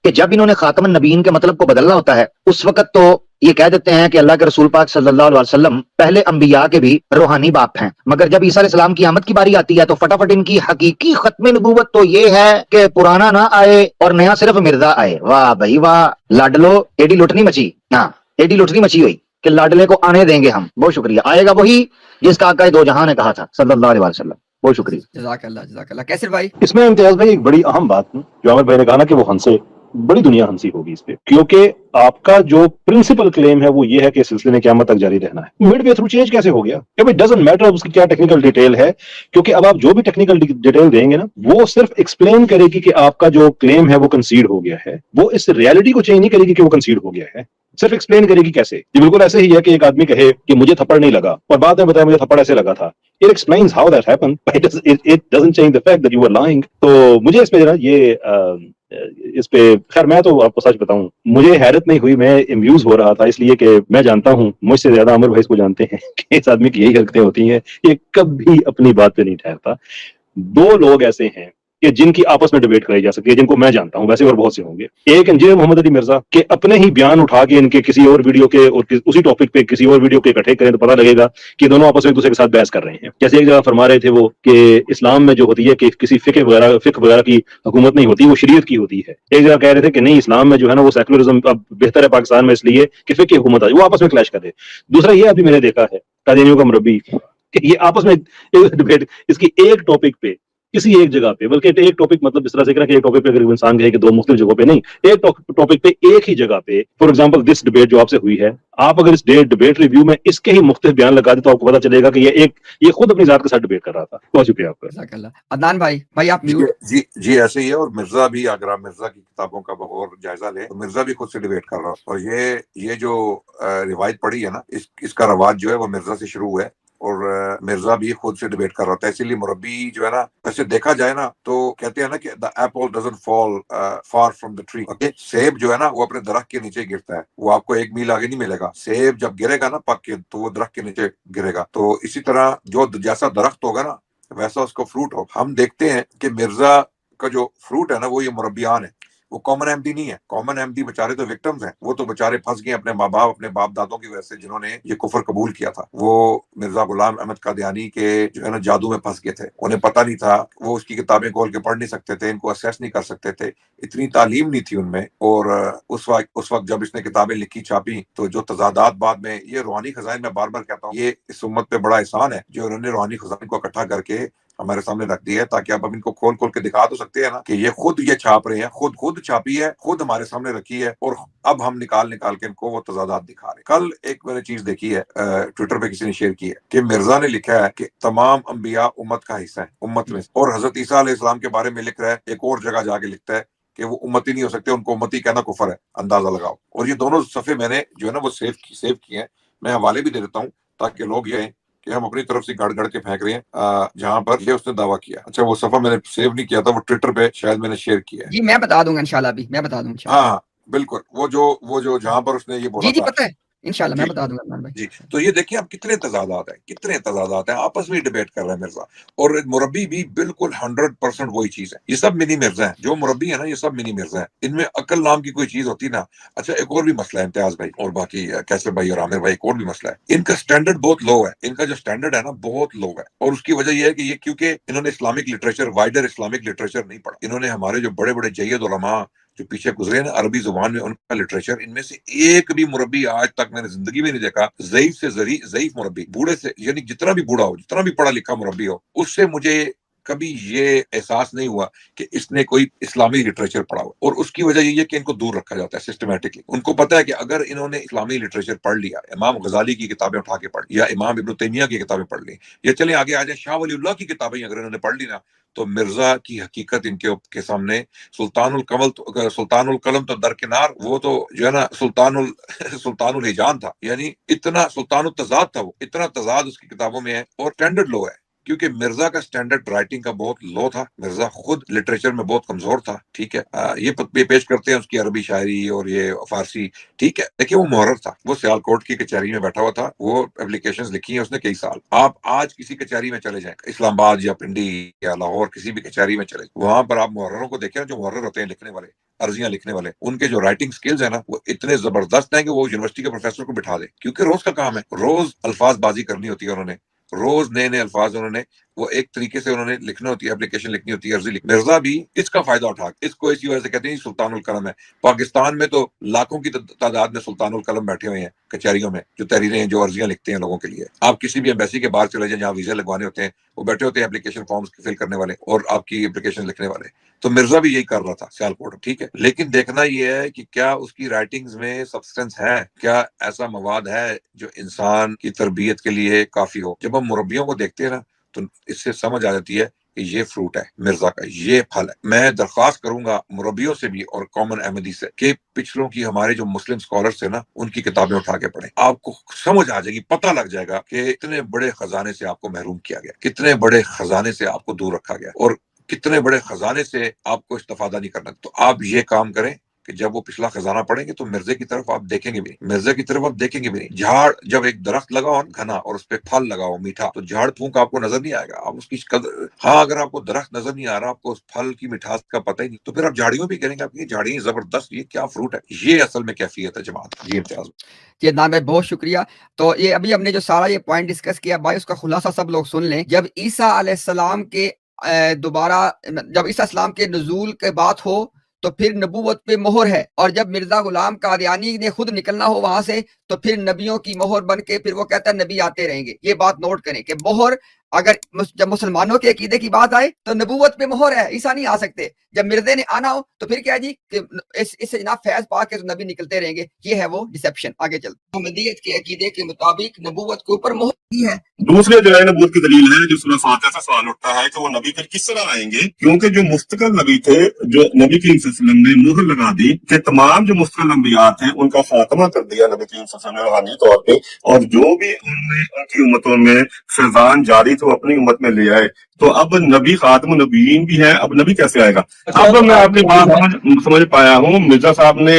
کہ جب انہوں نے خاتم النبیین کے مطلب کو بدلنا ہوتا ہے اس وقت تو یہ کہہ دیتے ہیں کہ اللہ کے رسول پاک صلی اللہ علیہ وسلم پہلے انبیاء کے بھی روحانی باپ ہیں، مگر جب عیسیٰ علیہ السلام کی آمد کی باری آتی ہے تو فٹافٹ ان کی حقیقی ختم نبوت تو یہ ہے کہ پرانا نہ آئے اور نیا صرف مرزا آئے. واہ بھائی واہ، لاڈلو ایڈی لٹنی مچی، ہاں ایڈی لٹنی مچی ہوئی کہ لاڈلے کو آنے دیں گے ہم. بہت شکریہ. آئے گا وہی جس کا آقا دو جہاں نے کہا تھا صلی اللہ علیہ وسلم. بہت شکریہ. جزاک اللہ جزاک اللہ. کیسر بھائی اس میں امتیاز بھائی ایک بڑی اہم بات جو عامر بھائی نے کہا نا کہ وہ ہنسے، بڑی دنیا ہنسی ہوگی اس پہ، کیونکہ آپ کا جو پرنسپل کلیم ہے وہ یہ ہے کہ سلسلے نے قیامت تک جاری رہنا ہے. مڈ وے تھرو چینج کیسے ہو گیا؟ اٹ ڈزنٹ میٹر اس کی کیا ٹیکنیکل ڈیٹیل ہے، کیونکہ اب آپ جو بھی ٹیکنیکل ڈیٹیل دیں گے نا وہ صرف ایکسپلین کرے گی کہ آپ کا جو کلیم ہے وہ کنسیڈ ہو گیا ہے، وہ اس ریالٹی کو چینج نہیں کرے گی کہ وہ کنسیڈ ہو گیا ہے، صرف ایکسپلین کرے گی کیسے. یہ بالکل ایسے ہی ہے کہ ایک آدمی کہے کہ مجھے تھپڑ نہیں لگا اور بعد میں بتایا مجھے تھپڑ ایسے لگا تھا. It explains how that happened, but it doesn't change the fact that you were lying. تو مجھے اس پہ جو ہے اس پہ خیر میں تو آپ کو سچ بتاؤں مجھے حیرت نہیں ہوئی، میں امیوز ہو رہا تھا، اس لیے کہ میں جانتا ہوں مجھ سے زیادہ عامر بھائی اس کو جانتے ہیں کہ اس آدمی کی یہی حرکتیں ہوتی ہیں، یہ کبھی اپنی بات پہ نہیں ٹھہرتا. دو لوگ ایسے ہیں کہ جن کی آپس میں ڈیبیٹ کرائی جا سکتی ہے، جن کو میں جانتا ہوں، ویسے اور بہت سے ہوں گے. ایک انجینئر محمد علی مرزا کے اپنے ہی بیان اٹھا کے ان کے کسی اور ویڈیو کے اور اسی ٹاپک پہ کسی اور ویڈیو کے اکٹھے کریں تو پتہ لگے گا کہ دونوں آپس میں ایک دوسرے کے ساتھ بحث کر رہے ہیں. جیسے ایک جگہ فرما رہے تھے وہ کہ اسلام میں جو ہوتی ہے کہ کسی فقہ وغیرہ کی حکومت نہیں ہوتی، وہ شریعت کی ہوتی ہے. ایک جگہ کہہ رہے تھے کہ نہیں اسلام میں جو ہے نا وہ سیکولرزم اب بہتر ہے پاکستان میں اس لیے کہ فقہ حکومت آئی، وہ آپس میں کلیش کر رہے. دوسرا یہ ابھی میں نے دیکھا ہے قادیانیوں کا مربی کہ یہ آپس میں ڈیبیٹ اس کی ایک ٹاپک پہ کسی ایک جگہ پہ، بلکہ ایک ٹاپک مطلب اس طرح سے کہ ایک ٹاپک پہ اگر انسان کہے کہ دو مختلف جگہوں پہ نہیں، ایک ٹاپک پہ ایک ہی جگہ پہ. فار ایگزامپل دس ڈیبیٹ جو آپ سے ہوئی ہے، آپ اگر اس ڈیبیٹ ریویو میں اس کے ہی مختلف بیان لگا دیں تو آپ کو پتا چلے گا کہ یہ خود اپنی ذات کے ساتھ ڈیبیٹ کر رہا تھا. بہت شکریہ آپ کا. جزاک اللہ. عدنان بھائی آپ میوٹ. جی ایسے ہی ہے. اور مرزا بھی، اگر آپ مرزا کی کتابوں کا بغور جائزہ لیں تو مرزا بھی خود سے ڈیبیٹ کر رہا. اور یہ جو روایت پڑھی ہے نا، اس کا رواج جو ہے وہ مرزا سے شروع ہے، اور مرزا بھی خود سے ڈیبیٹ کر رہا تھا. اسی لیے مربی جو ہے نا، ویسے دیکھا جائے نا تو کہتے ہیں نا کہ the apple doesn't fall far from the tree. سیب جو ہے نا وہ اپنے درخت کے نیچے گرتا ہے، وہ آپ کو ایک میل آگے نہیں ملے گا. سیب جب گرے گا نا پک کے تو وہ درخت کے نیچے گرے گا. تو اسی طرح جو جیسا درخت ہوگا نا ویسا اس کو فروٹ ہوگا. ہم دیکھتے ہیں کہ مرزا کا جو فروٹ ہے نا وہ یہ مربیان ہے. وہ کامن احمدی نہیں ہے. کامن احمدی بیچارے تو وکٹمز ہیں, وہ تو بیچارے پھنس گئے اپنے ماں باپ اپنے باپ دادوں کی وجہ سے جنہوں نے یہ کفر قبول کیا تھا. وہ مرزا غلام احمد قادیانی کے جو ہے نا جادو میں پھنس گئے تھے, انہیں پتہ نہیں تھا, وہ اس کی کتابیں کھول کے پڑھ نہیں سکتے تھے, ان کو اسیس نہیں کر سکتے تھے, اتنی تعلیم نہیں تھی ان میں. اور اس وقت جب اس نے کتابیں لکھی چھاپی تو جو تضادات بعد میں, یہ روحانی خزائن میں بار بار کہتا ہوں, یہ اس امت پہ بڑا احسان ہے جو انہوں نے روحانی خزائن کو اکٹھا کر کے ہمارے سامنے رکھ دیا ہے, تاکہ اب ہم ان کو کھول کھول کے دکھا تو سکتے ہیں نا کہ یہ خود یہ چھاپ رہے ہیں, خود چھاپی ہے, خود ہمارے سامنے رکھی ہے, اور اب ہم نکال کے ان کو وہ تضادات دکھا رہے ہیں. کل ایک میں نے چیز دیکھی ہے, ٹویٹر پہ کسی نے شیئر کی ہے کہ مرزا نے لکھا ہے کہ تمام انبیاء امت کا حصہ ہیں, امت میں, اور حضرت عیسیٰ علیہ السلام کے بارے میں لکھ رہا ہے, ایک اور جگہ جا کے لکھتا ہے کہ وہ امتی نہیں ہو سکتے, ان کو امتی کہنا کفر ہے, اندازہ لگاؤ. اور یہ دونوں صفحے میں نے جو ہے نا وہ سیو کیے ہیں, میں حوالے بھی دے دیتا ہوں تاکہ لوگ یہ کہ ہم اپنی طرف سے گڑ کے پھینک رہے ہیں جہاں پر یہ اس نے دعویٰ کیا. اچھا وہ صفحہ میں نے سیو نہیں کیا تھا, وہ ٹویٹر پہ شاید میں نے شیئر کیا ہے. جی میں بتا دوں گا انشاءاللہ, ابھی میں بتا دوں گا. ہاں بالکل, وہ جو جہاں پر اس نے یہ بولا جی تھا, پتہ ہے انشاءاللہ میں بتا دوں گا عمران بھائی. جی. تو یہ دیکھیں اب کتنے تضادات ہیں, آپس میں ڈیبیٹ کر رہے ہیں مرزا, اور مربی بھی بالکل 100% وہی چیز ہے. یہ سب منی مرزا ہیں, جو مربی ہے نا یہ سب منی مرزا ہیں, ان میں عقل نام کی کوئی چیز ہوتی نا. اچھا ایک اور بھی مسئلہ ہے امتیاز بھائی اور باقی کیسر بھائی اور عامر بھائی, ایک اور بھی مسئلہ ہے, ان کا سٹینڈرڈ بہت لو ہے, ان کا جو سٹینڈرڈ ہے نا بہت لو ہے. اور اس کی وجہ یہ ہے کہ یہ کیونکہ انہوں نے Islamic literature, wider Islamic literature نہیں پڑھا. انہوں نے ہمارے جو بڑے بڑے جید علماء جو پیچھے گزرے ہیں نا عربی زبان میں, ان کا لٹریچر, ان میں سے ایک بھی مربی آج تک میں نے زندگی میں نہیں دیکھا, ضعیف سے ضعیف مربی, بوڑھے سے, یعنی جتنا بھی بوڑھا ہو, جتنا بھی پڑھا لکھا مربی ہو, اس سے مجھے کبھی یہ احساس نہیں ہوا کہ اس نے کوئی اسلامی لٹریچر پڑھا ہو. اور اس کی وجہ یہ ہے کہ ان کو دور رکھا جاتا ہے سسٹمیٹکلی. ان کو پتا ہے کہ اگر انہوں نے اسلامی لٹریچر پڑھ لیا, امام غزالی کی کتابیں اٹھا کے پڑھ لی, یا امام ابن تیمیہ کی کتابیں پڑھ لی, یا چلیں آگے آ جائیں شاہ ولی اللہ کی کتابیں اگر انہوں نے پڑھ لی نا, تو مرزا کی حقیقت ان کے سامنے سلطان القلم تو درکنار, وہ تو جو ہے نا سلطان الحجان تھا, یعنی اتنا سلطان التضاد تھا, وہ اتنا تضاد اس کی کتابوں میں ہے, اور سٹینڈرڈ لو ہے. کیونکہ مرزا کا سٹینڈرڈ رائٹنگ کا بہت لو تھا, مرزا خود لٹریچر میں بہت کمزور تھا, ٹھیک ہے. یہ پیش کرتے ہیں اس کی عربی شاعری اور یہ فارسی, ٹھیک ہے, لیکن وہ محرر تھا, وہ سیالکوٹ کی کچہری میں بیٹھا ہوا تھا, وہ اپلیکیشنز لکھی ہیں اس نے کئی سال. آپ آج کسی کچہری میں چلے جائیں, اسلام آباد یا پنڈی یا لاہور کسی بھی کچہری میں چلے, وہاں پر آپ محرروں کو دیکھیں, جو محرر ہوتے ہیں لکھنے والے, عرضیاں لکھنے والے, ان کے جو رائٹنگ سکلز ہیں نا وہ اتنے زبردست ہیں کہ وہ یونیورسٹی کے پروفیسر کو بٹھا دیں, کیونکہ روز کا کام ہے, روز الفاظ بازی کرنی ہوتی ہے انہوں نے, روز نئے الفاظ انہوں نے, وہ ایک طریقے سے انہوں نے لکھنا ہوتی ہے, اپلیکیشن لکھنی ہوتی ہے, عرضی لکھنی. مرزا بھی اس کا فائدہ اٹھا, اس کو اسی وجہ سے کہتے ہیں سلطان القلم ہے. پاکستان میں تو لاکھوں کی تعداد میں سلطان القلم بیٹھے ہوئے ہیں کچہریوں میں, جو تحریریں, جو عرضیاں لکھتے ہیں لوگوں کے لیے. آپ کسی بھی ایمبیسی کے باہر چلے جائیں جہاں ویزے لگوانے ہوتے ہیں, وہ بیٹھے ہوتے ہیں اپلیکیشن فارمز فل کرنے والے اور آپ کی اپلیکیشن لکھنے والے. تو مرزا بھی یہی کر رہا تھا سیالکوٹ, ٹھیک ہے. لیکن دیکھنا یہ ہے کہ کیا اس کی رائٹنگز میں سبسٹنس ہے, کیا ایسا مواد ہے جو انسان کی تربیت کے لیے کافی ہو. جب ہم مربیوں کو دیکھتے ہیں نا تو اس سے سمجھ آ جاتی ہے کہ یہ فروٹ ہے مرزا کا, یہ پھل ہے. میں درخواست کروں گا مربیوں سے بھی اور کامن احمدی سے کہ پچھلوں کی ہمارے جو مسلم اسکالرس تھے نا, ان کی کتابیں اٹھا کے پڑھیں. آپ کو سمجھ آ جائے گی, پتہ لگ جائے گا کہ اتنے بڑے خزانے سے آپ کو محروم کیا گیا, کتنے بڑے خزانے سے آپ کو دور رکھا گیا, اور کتنے بڑے خزانے سے آپ کو استفادہ نہیں کرنا. تو آپ یہ کام کریں کہ جب وہ پچھلا خزانہ پڑھیں گے تو مرزے کی طرف آپ دیکھیں گے بھی نہیں, مرزے کی طرف آپ دیکھیں گے بھی نہیں. جھاڑ, جب ایک درخت لگاؤ گھنا اور اس پہ پھل لگاؤ میٹھا, تو جھاڑ پھونک آپ کو نظر نہیں آئے گا, آپ اس کی قدر, ہاں اگر آپ کو درخت نظر نہیں آ رہا, آپ کو اس پھل کی مٹھاس کا پتہ ہی نہیں, تو پھر آپ جھاڑیوں بھی کریں گے, آپ کی جھاڑیاں زبردست, یہ کیا فروٹ ہے, یہ اصل میں کیفیت ہے جماعت. جی امتیاز. جی عدنان بھائی بہت شکریہ. تو یہ ابھی ہم نے جو سارا یہ پوائنٹ ڈسکس کیا بھائی, اس کا خلاصہ سب لوگ سن لیں. جب عیسیٰ علیہ السلام کے دوبارہ, جب عیسیٰ السلام کے نزول کے بات ہو تو پھر نبوت پہ مہر ہے, اور جب مرزا غلام قادیانی نے خود نکلنا ہو وہاں سے تو پھر نبیوں کی مہر بن کے پھر وہ کہتا ہے نبی آتے رہیں گے. یہ بات نوٹ کریں کہ مہر, اگر جب مسلمانوں کے عقیدے کی بات آئے تو نبوت پہ مہر ہے, عیسیٰ نہیں آ سکتے. جب مرزے نے آنا ہو تو پھر کیا جی کہ اس سے جناب فیض پا کے نبی نکلتے رہیں گے. یہ ہے وہ ڈسپشن. آگے چلتے, احمدیت کے عقیدے کے مطابق نبوت کے اوپر مہر کی ہے. دوسرے جلائے نبوت کی دلیل ہے جو سورہ فاتحہ سے سوال اٹھتا ہے کہ وہ نبی پھر کس طرح آئیں گے, کیونکہ جو مستقل نبی تھے, جو نبی کریم صلی اللہ علیہ وسلم نے مہر لگا دی کہ تمام جو مستقل انبیاء تھے ان کا خاتمہ کر دیا نبی کریم صلی اللہ علیہ وسلم نے روحانی طور پہ, اور جو بھی ان کی امتوں میں فیضان جاری تھے وہ اپنی امت میں لے آئے. تو اب نبی خاتم النبیین بھی ہے, اب نبی کیسے آئے گا؟ اب میں آپ کی بات سمجھ پایا ہوں. مرزا صاحب نے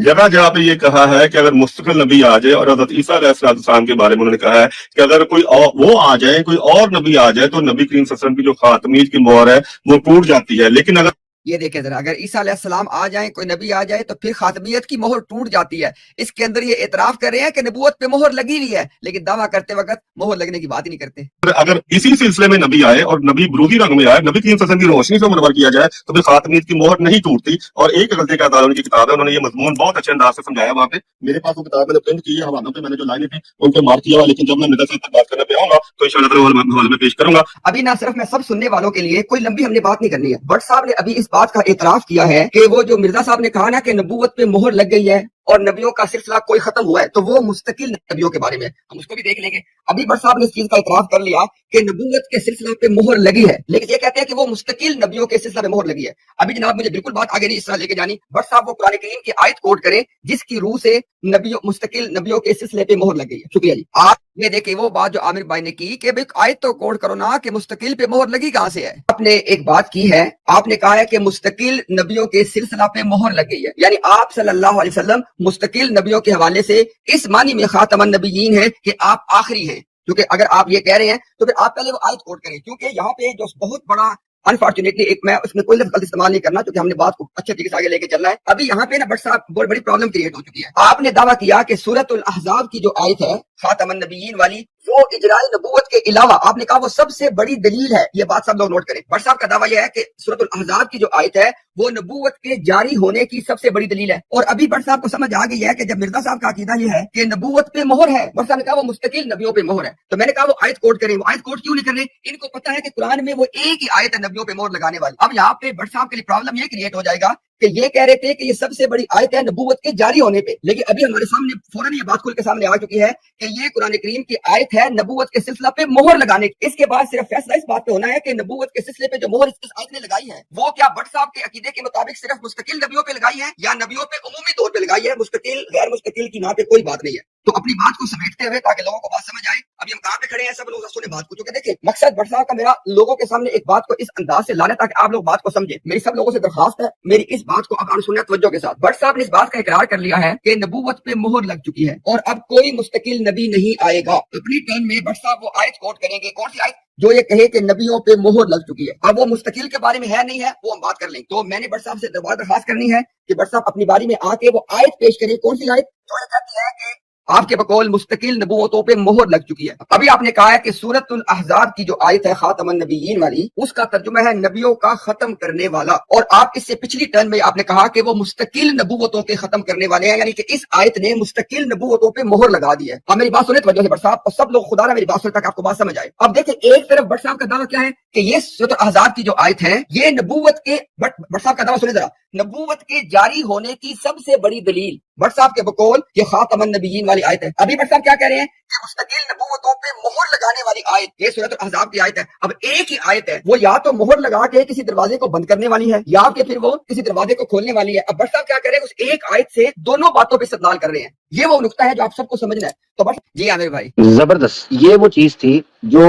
جگہ جگہ پہ یہ کہا ہے کہ اگر مستقل نبی آ جائے, اور حضرت عیسیٰ علیہ السلام کے بارے میں انہوں نے کہا ہے کہ اگر کوئی وہ آ جائے, کوئی اور نبی آ جائے, تو نبی کریم صلی اللہ علیہ وسلم کی جو خاتمیت کی مہر ہے وہ ٹوٹ جاتی ہے. لیکن اگر یہ دیکھیں ذرا، اگر عیسیٰ علیہ السلام آ جائیں، کوئی نبی آ جائے تو پھر خاتمیت کی مہر ٹوٹ جاتی ہے۔ اس کے اندر یہ اعتراف کر رہے ہیں کہ نبوت پہ مہر لگی ہوئی ہے، لیکن دعویٰ کرتے وقت مہر لگنے کی بات ہی نہیں کرتے۔ اگر اسی سلسلے میں نبی آئے اور نبی بروغی رنگ میں آئے، نبی کریم صلی اللہ علیہ وسلم کی روشنی سے منور کیا جائے تو پھر خاتمیت کی مہر نہیں ٹوٹتی۔ اور ایک غلطی کا تعلق کی کتاب ہے، انہوں نے یہ مضمون بہت اچھے انداز سے سمجھایا وہاں پہ۔ میرے پاس وہ کتاب میں نے پرنٹ کی ہے، حوالوں پہ میں نے جو لائنیں تھیں ان پہ مارک کیا ہوا، لیکن جب میں مرزا صاحب تک بات کرنے پہ آؤں گا تو انشاءاللہ حوالے میں پیش کروں گا۔ ابھی نہ صرف میں سب سننے والوں کے لیے کوئی لمبی ہم نے بات نہیں کرنی ہے، بٹ صاحب نے ابھی اس بات کا اعتراف کیا ہے کہ وہ جو مرزا صاحب نے کہا نا کہ نبوت پہ مہر لگ گئی ہے اور نبیوں کا سلسلہ کوئی ختم ہوا ہے، تو وہ مستقل نبیوں کے بارے میں ہم اس کو بھی دیکھ لیں گے۔ ابھی بٹ صاحب نے اس چیز کا اعتراف کر لیا کہ نبوت کے سلسلہ پہ مہر لگی ہے، لیکن یہ کہتے ہیں کہ وہ مستقل نبیوں کے سلسلہ پہ مہر لگی ہے۔ ابھی جناب مجھے بالکل بات آگے نہیں اس طرح لے کے جانی، بٹ صاحب وہ قرآن کریم کی آیت کوٹ کریں جس کی روح سے نبیوں مستقل نبیوں کے سلسلے پہ مہر لگ گئی ہے۔ شکریہ جی۔ آپ یہ دیکھیں وہ بات جو عامر بھائی نے کی کہ بھئی آیت تو کوٹ کرو نا کہ مستقل پہ مہر لگی کہاں سے ہے۔ آپ نے ایک بات کی ہے، آپ نے کہا ہے کہ مستقل نبیوں کے سلسلہ پہ مہر لگ گئی ہے، یعنی آپ صلی اللہ علیہ وسلم مستقل نبیوں کے حوالے سے اس معنی میں خاتم النبیین ہے کہ آپ آخری ہیں۔ کیونکہ اگر آپ یہ کہہ رہے ہیں تو پھر آپ پہلے وہ آیت کوٹ کریں، کیونکہ یہاں پہ جو بہت بڑا انفارچونیٹلی ایک میں اس میں کوئی لفظ غلط استعمال نہیں کرنا کیونکہ ہم نے بات کو اچھے طریقے سے آگے لے کے چلنا ہے۔ ابھی یہاں پہ نا بٹ صاحب بہت بڑی پرابلم کریٹ ہو چکی ہے۔ آپ نے دعویٰ کیا کہ سورۃ الاحزاب کی جو آیت ہے خاتم النبیین والی، وہ اجرائے نبوت کے علاوہ آپ نے کہا وہ سب سے بڑی دلیل ہے۔ یہ بات سب لوگ نوٹ کریں، بٹ صاحب کا دعویٰ یہ ہے کہ سورۃ الاحزاب کی جو آیت ہے وہ نبوت کے جاری ہونے کی سب سے بڑی دلیل ہے۔ اور ابھی بٹ صاحب کو سمجھ آ گئی ہے کہ جب مرزا صاحب کا عقیدہ یہ ہے کہ نبوت پہ مہر ہے، بٹ صاحب نے کہا وہ مستقل نبیوں پہ مہر ہے، تو میں نے کہا وہ آیت کوٹ کریں۔ وہ آیت کوٹ کیوں نہیں کر رہے؟ ان کو پتا ہے کہ قرآن میں وہ ایک ہی آیت ہے نبیوں پہ مہر لگانے والی۔ اب یہاں پہ بٹ صاحب کے لیے پرابلم یہ کریٹ ہو جائے گا کہ یہ کہہ رہے تھے کہ یہ سب سے بڑی آیت ہے نبوت کے جاری ہونے پہ، لیکن ابھی ہمارے سامنے فوراً یہ بات کھل کے سامنے آ چکی ہے کہ یہ قرآن کریم کی آیت ہے نبوت کے سلسلہ پہ مہر لگانے کی۔ اس کے بعد صرف فیصلہ اس بات پہ ہونا ہے کہ نبوت کے سلسلے پہ جو مہر اس آیت نے لگائی ہے وہ کیا بٹ صاحب کے عقیدے کے مطابق صرف مستقل نبیوں پہ لگائی ہے یا نبیوں پہ عمومی طور پہ لگائی ہے، مستقل غیر مستقل کی وہاں پہ کوئی بات نہیں ہے۔ تو اپنی بات کو سمیٹتے ہوئے تاکہ لوگوں کو بات سمجھ آئے، ابھی ہم کہاں پہ کھڑے ہیں، سب لوگ سنیں بات کو، کیونکہ دیکھیں مقصد بٹ صاحب کا میرا لوگوں کے سامنے ایک بات کو اس انداز سے لانا تاکہ آپ لوگ بات کو سمجھیں۔ میری سب لوگوں سے درخواست ہے، میری اس بات کو اب آپ سنیں توجہ کے ساتھ۔ بٹ صاحب نے اس بات کا اقرار کر لیا ہے کہ نبوت پہ مہر لگ چکی ہے اور اب کوئی مستقل نبی نہیں آئے گا۔ اپنی ٹرن میں بٹ صاحب وہ آیت کوٹ کریں گے، کون سی آیت؟ جو یہ کہے کہ نبیوں پہ مہر لگ چکی ہے۔ اب وہ مستقل کے بارے میں ہے نہیں ہے وہ ہم بات کر لیں۔ تو میں نے بٹ صاحب سے درخواست کرنی ہے کہ بٹ صاحب اپنی باری میں آ کے وہ آیت پیش کریں، کون سی آیت جو یہ کہتی ہے کہ آپ کے بقول مستقل نبوتوں پہ مہر لگ چکی ہے۔ ابھی آپ نے کہا ہے کہ سورۃ الاحزاب کی جو آیت ہے خاتم النبیین والی، اس کا ترجمہ ہے نبیوں کا ختم کرنے والا، اور آپ اس سے پچھلی ٹرن میں آپ نے کہا کہ وہ مستقل نبوتوں کے ختم کرنے والے ہیں، یعنی کہ اس آیت نے مستقل نبوتوں پہ مہر لگا دی ہے۔ اب میری بات سنیں توجہ سے بٹ صاحب، اور سب لوگ خدا نہ میری بات سنیں تاکہ آپ کو بات سمجھ آئے۔ اب دیکھیں ایک طرف بٹ صاحب کا دعویٰ کیا ہے کہ یہ سورۃ الاحزاب کی جو آیت ہے یہ نبوت کے بٹ صاحب کا دعویٰ سنیں ذرا، نبوت کے جاری ہونے کی سب سے بڑی دلیل بٹ صاحب کے بقول یہ خاتم النبیین والی آیت ہے۔ ابھی بٹ صاحب کیا کہہ رہے ہیں کہ مستقل نبوتوں پہ مہر لگانے والی آیت یہ سورۃ الاحزاب کی آیت ہے۔ اب ایک ہی آیت ہے، وہ یا تو مہر لگا کے کسی دروازے کو بند کرنے والی ہے یا کہ پھر وہ کسی دروازے کو کھولنے والی ہے۔ اب بٹ صاحب کیا کہہ رہے ہیں، اس ایک آیت سے دونوں باتوں پہ استدلال کر رہے ہیں۔ یہ وہ نقطہ ہے جو آپ سب کو سمجھنا ہے۔ تو بٹ جی عامر بھائی، زبردست، یہ وہ چیز تھی جو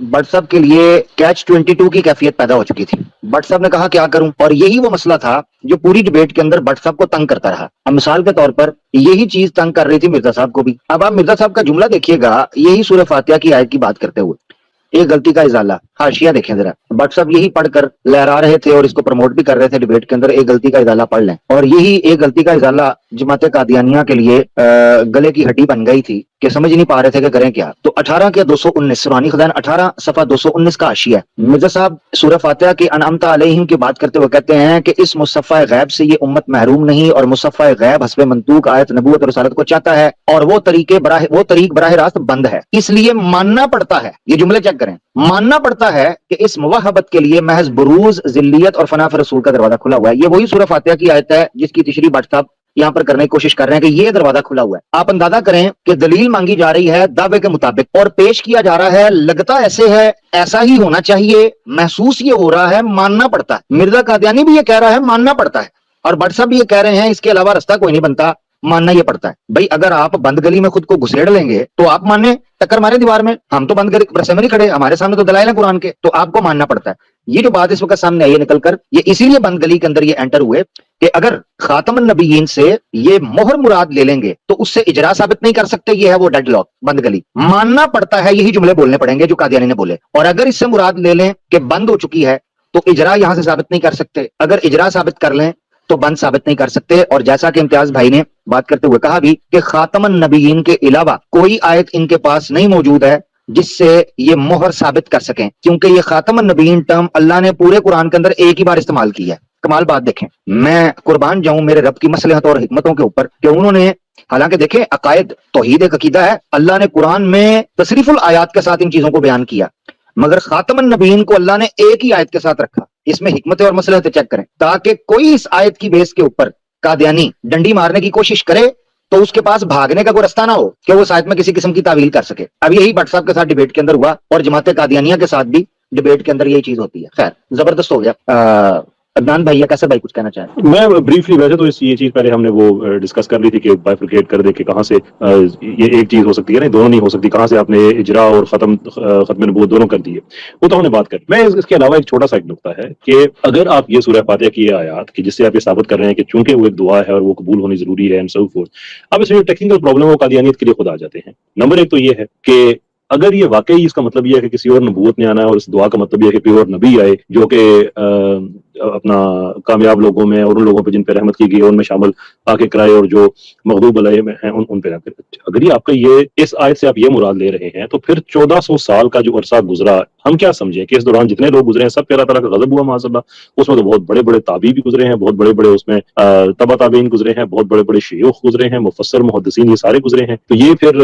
بٹ صاحب کے لیے کیچ 22 کی کیفیت پیدا ہو چکی تھی۔ بٹ صاحب نے کہا کیا کروں، اور یہی وہ مسئلہ تھا جو پوری ڈیبیٹ کے اندر بٹ صاحب کو تنگ کرتا رہا۔ اب مثال کے طور پر یہی چیز تنگ کر رہی تھی مرزا صاحب کو بھی۔ اب آپ مرزا صاحب کا جملہ دیکھیے گا، یہی سورہ فاتحہ کی آیت کی بات کرتے ہوئے ایک غلطی کا ازالہ، حاشیہ دیکھیں ذرا، بٹ صاحب یہی پڑھ کر لہرا رہے تھے اور اس کو پروموٹ بھی کر رہے تھے ڈیبیٹ کے اندر، ایک غلطی کا ازالہ پڑھ لیں، اور یہی ایک غلطی کا ازالہ جماعت قادیانیہ کے لیے گلے کی ہڈی بن گئی تھی کہ سمجھ نہیں پا رہے تھے کہ کریں کیا۔ تو 18 کے 219 سورانی خزائن 18 صفحہ 219 کا حاشیہ ہے۔ مرزا صاحب سورہ فاتحہ کے انعمت علیہم کی بات کرتے ہوئے کہتے ہیں کہ اس مصطفیٰ غیب سے یہ امت محروم نہیں، اور مصطفیٰ غیب حسب منطوق آیت نبوت اور رسالت کو چاہتا ہے، اور وہ طریق براہ راست بند ہے، اس لیے ماننا پڑتا ہے، یہ جملے چیک کریں، ماننا پڑتا ہے کہ اس موحبت کے لیے محض بروز ذلیت اور فنا رسول کا دروازہ کھلا ہوا ہے۔ یہ وہی سورہ فاتحہ کی آیت ہے جس کی تشریح بٹ صاحب یہاں پر کرنے کی کوشش کر رہے ہیں کہ یہ دروازہ کھلا ہوا ہے۔ آپ اندازہ کریں کہ دلیل مانگی جا رہی ہے دعوے کے مطابق اور پیش کیا جا رہا ہے لگتا ایسے ہے، ایسا ہی ہونا چاہیے، محسوس یہ ہو رہا ہے، ماننا پڑتا ہے۔ مرزا قادیانی بھی یہ کہہ رہا ہے ماننا پڑتا ہے، اور بٹ صاحب بھی یہ کہہ رہے ہیں اس کے علاوہ رستہ کوئی نہیں بنتا، ماننا یہ پڑتا ہے۔ بھائی اگر آپ بند گلی میں خود کو گھسیڑ لیں گے تو آپ ماننے، ٹکر مارے دیوار میں، ہم تو بند گلی رستے میں نہیں کھڑے، ہمارے سامنے تو دلائل ہیں قرآن کے، تو آپ کو ماننا پڑتا ہے۔ یہ جو بات اس وقت سامنے آئی ہے نکل کر، یہ اسی لیے بند گلی کے اندر یہ انٹر ہوئے کہ اگر خاتم النبیین سے یہ مہر مراد لے لیں گے تو اس سے اجرا ثابت نہیں کر سکتے، یہ ہے وہ ڈیڈ لاک، بند گلی، ماننا پڑتا ہے، یہی جملے بولنے پڑیں گے جو قادیانی نے بولے۔ اور اگر اس سے مراد لے لیں کہ بند ہو چکی ہے تو اجرا یہاں سے ثابت نہیں کر سکتے. اگر اجرا ثابت کر لیں تو بند ثابت نہیں کر سکتے. اور جیسا کہ امتیاز بھائی نے بات کرتے ہوئے کہا بھی کہ خاتم النبیین کے علاوہ کوئی آیت ان کے پاس نہیں موجود ہے جس سے یہ مہر ثابت کر سکیں، کیونکہ یہ خاتم النبیین ٹرم اللہ نے پورے قرآن کے اندر ایک ہی بار استعمال کی ہے. کمال بات دیکھیں، میں قربان جاؤں میرے رب کی مصلحت اور حکمتوں کے اوپر کہ انہوں نے، حالانکہ دیکھیں عقائد توحید ایک عقیدہ ہے، اللہ نے قرآن میں تصریف الآیات کے ساتھ ان چیزوں کو بیان کیا، مگر خاتم النبیین کو اللہ نے ایک ہی آیت کے ساتھ رکھا. اس میں حکمت اور مصلحت چیک کریں، تاکہ کوئی اس آیت کی بیس کے اوپر قادیانی ڈنڈی مارنے کی کوشش کرے تو اس کے پاس بھاگنے کا کوئی رستہ نہ ہو کہ وہ اس آیت میں کسی قسم کی تعویل کر سکے. اب یہی بٹ صاحب کے ساتھ ڈیبیٹ کے اندر ہوا اور جماعت قادیانیہ کے ساتھ بھی ڈیبیٹ کے اندر یہی چیز ہوتی ہے. خیر زبردست ہو گیا. عدنان بھائی یا کیسے بھائی کچھ کہنا چاہیں؟ میں بریفلی، ویسے تو یہ چیز پہلے ہم نے وہ ڈسکس کر لی تھی کہ بائفرکیٹ کر دے کہ کہاں سے یہ ایک چیز ہو سکتی ہے نا، دونوں نہیں ہو سکتی، کہاں سے آپ نے اجرا اور ختم نبوت دونوں کر دیے، وہ تو ہم نے بات کر. میں اس کے علاوہ ایک چھوٹا سا ایک نقطہ ہے کہ اگر آپ یہ سورہ فاتحہ کی یہ آیات کہ جس سے آپ یہ ثابت کر رہے ہیں کہ چونکہ وہ ایک دعا ہے اور وہ قبول ہونی ضروری ہے، اب اس میں جو ٹیکنیکل پرابلم ہے قادیانیت کے لیے خود آ جاتے ہیں. نمبر ایک تو یہ ہے کہ اگر یہ واقعی اس کا مطلب یہ ہے کہ کسی اور نبوت نے آنا ہے اور اس دعا کا مطلب یہ ہے کہ کوئی اور نبی آئے جو کہ اپنا کامیاب لوگوں میں اور ان لوگوں پہ جن پہ رحمت کی گئی ہے ان میں شامل آ کے کرائے، اور جو مغضوب علیہ میں ہیں ان پہ اگر یہ آپ کا یہ اس آیت سے آپ یہ مراد لے رہے ہیں تو پھر 1400 سال کا جو عرصہ گزرا، ہم کیا سمجھیں کہ اس دوران جتنے لوگ گزرے ہیں سب پہ اللہ تعالیٰ کا غضب ہوا معاذ اللہ. اس میں تو بہت بڑے بڑے تابعی بھی گزرے ہیں، بہت بڑے بڑے اس میں تبع تابعین گزرے ہیں، بہت بڑے بڑے شیوخ گزرے ہیں، مفسر محدثین یہ سارے گزرے ہیں. تو یہ پھر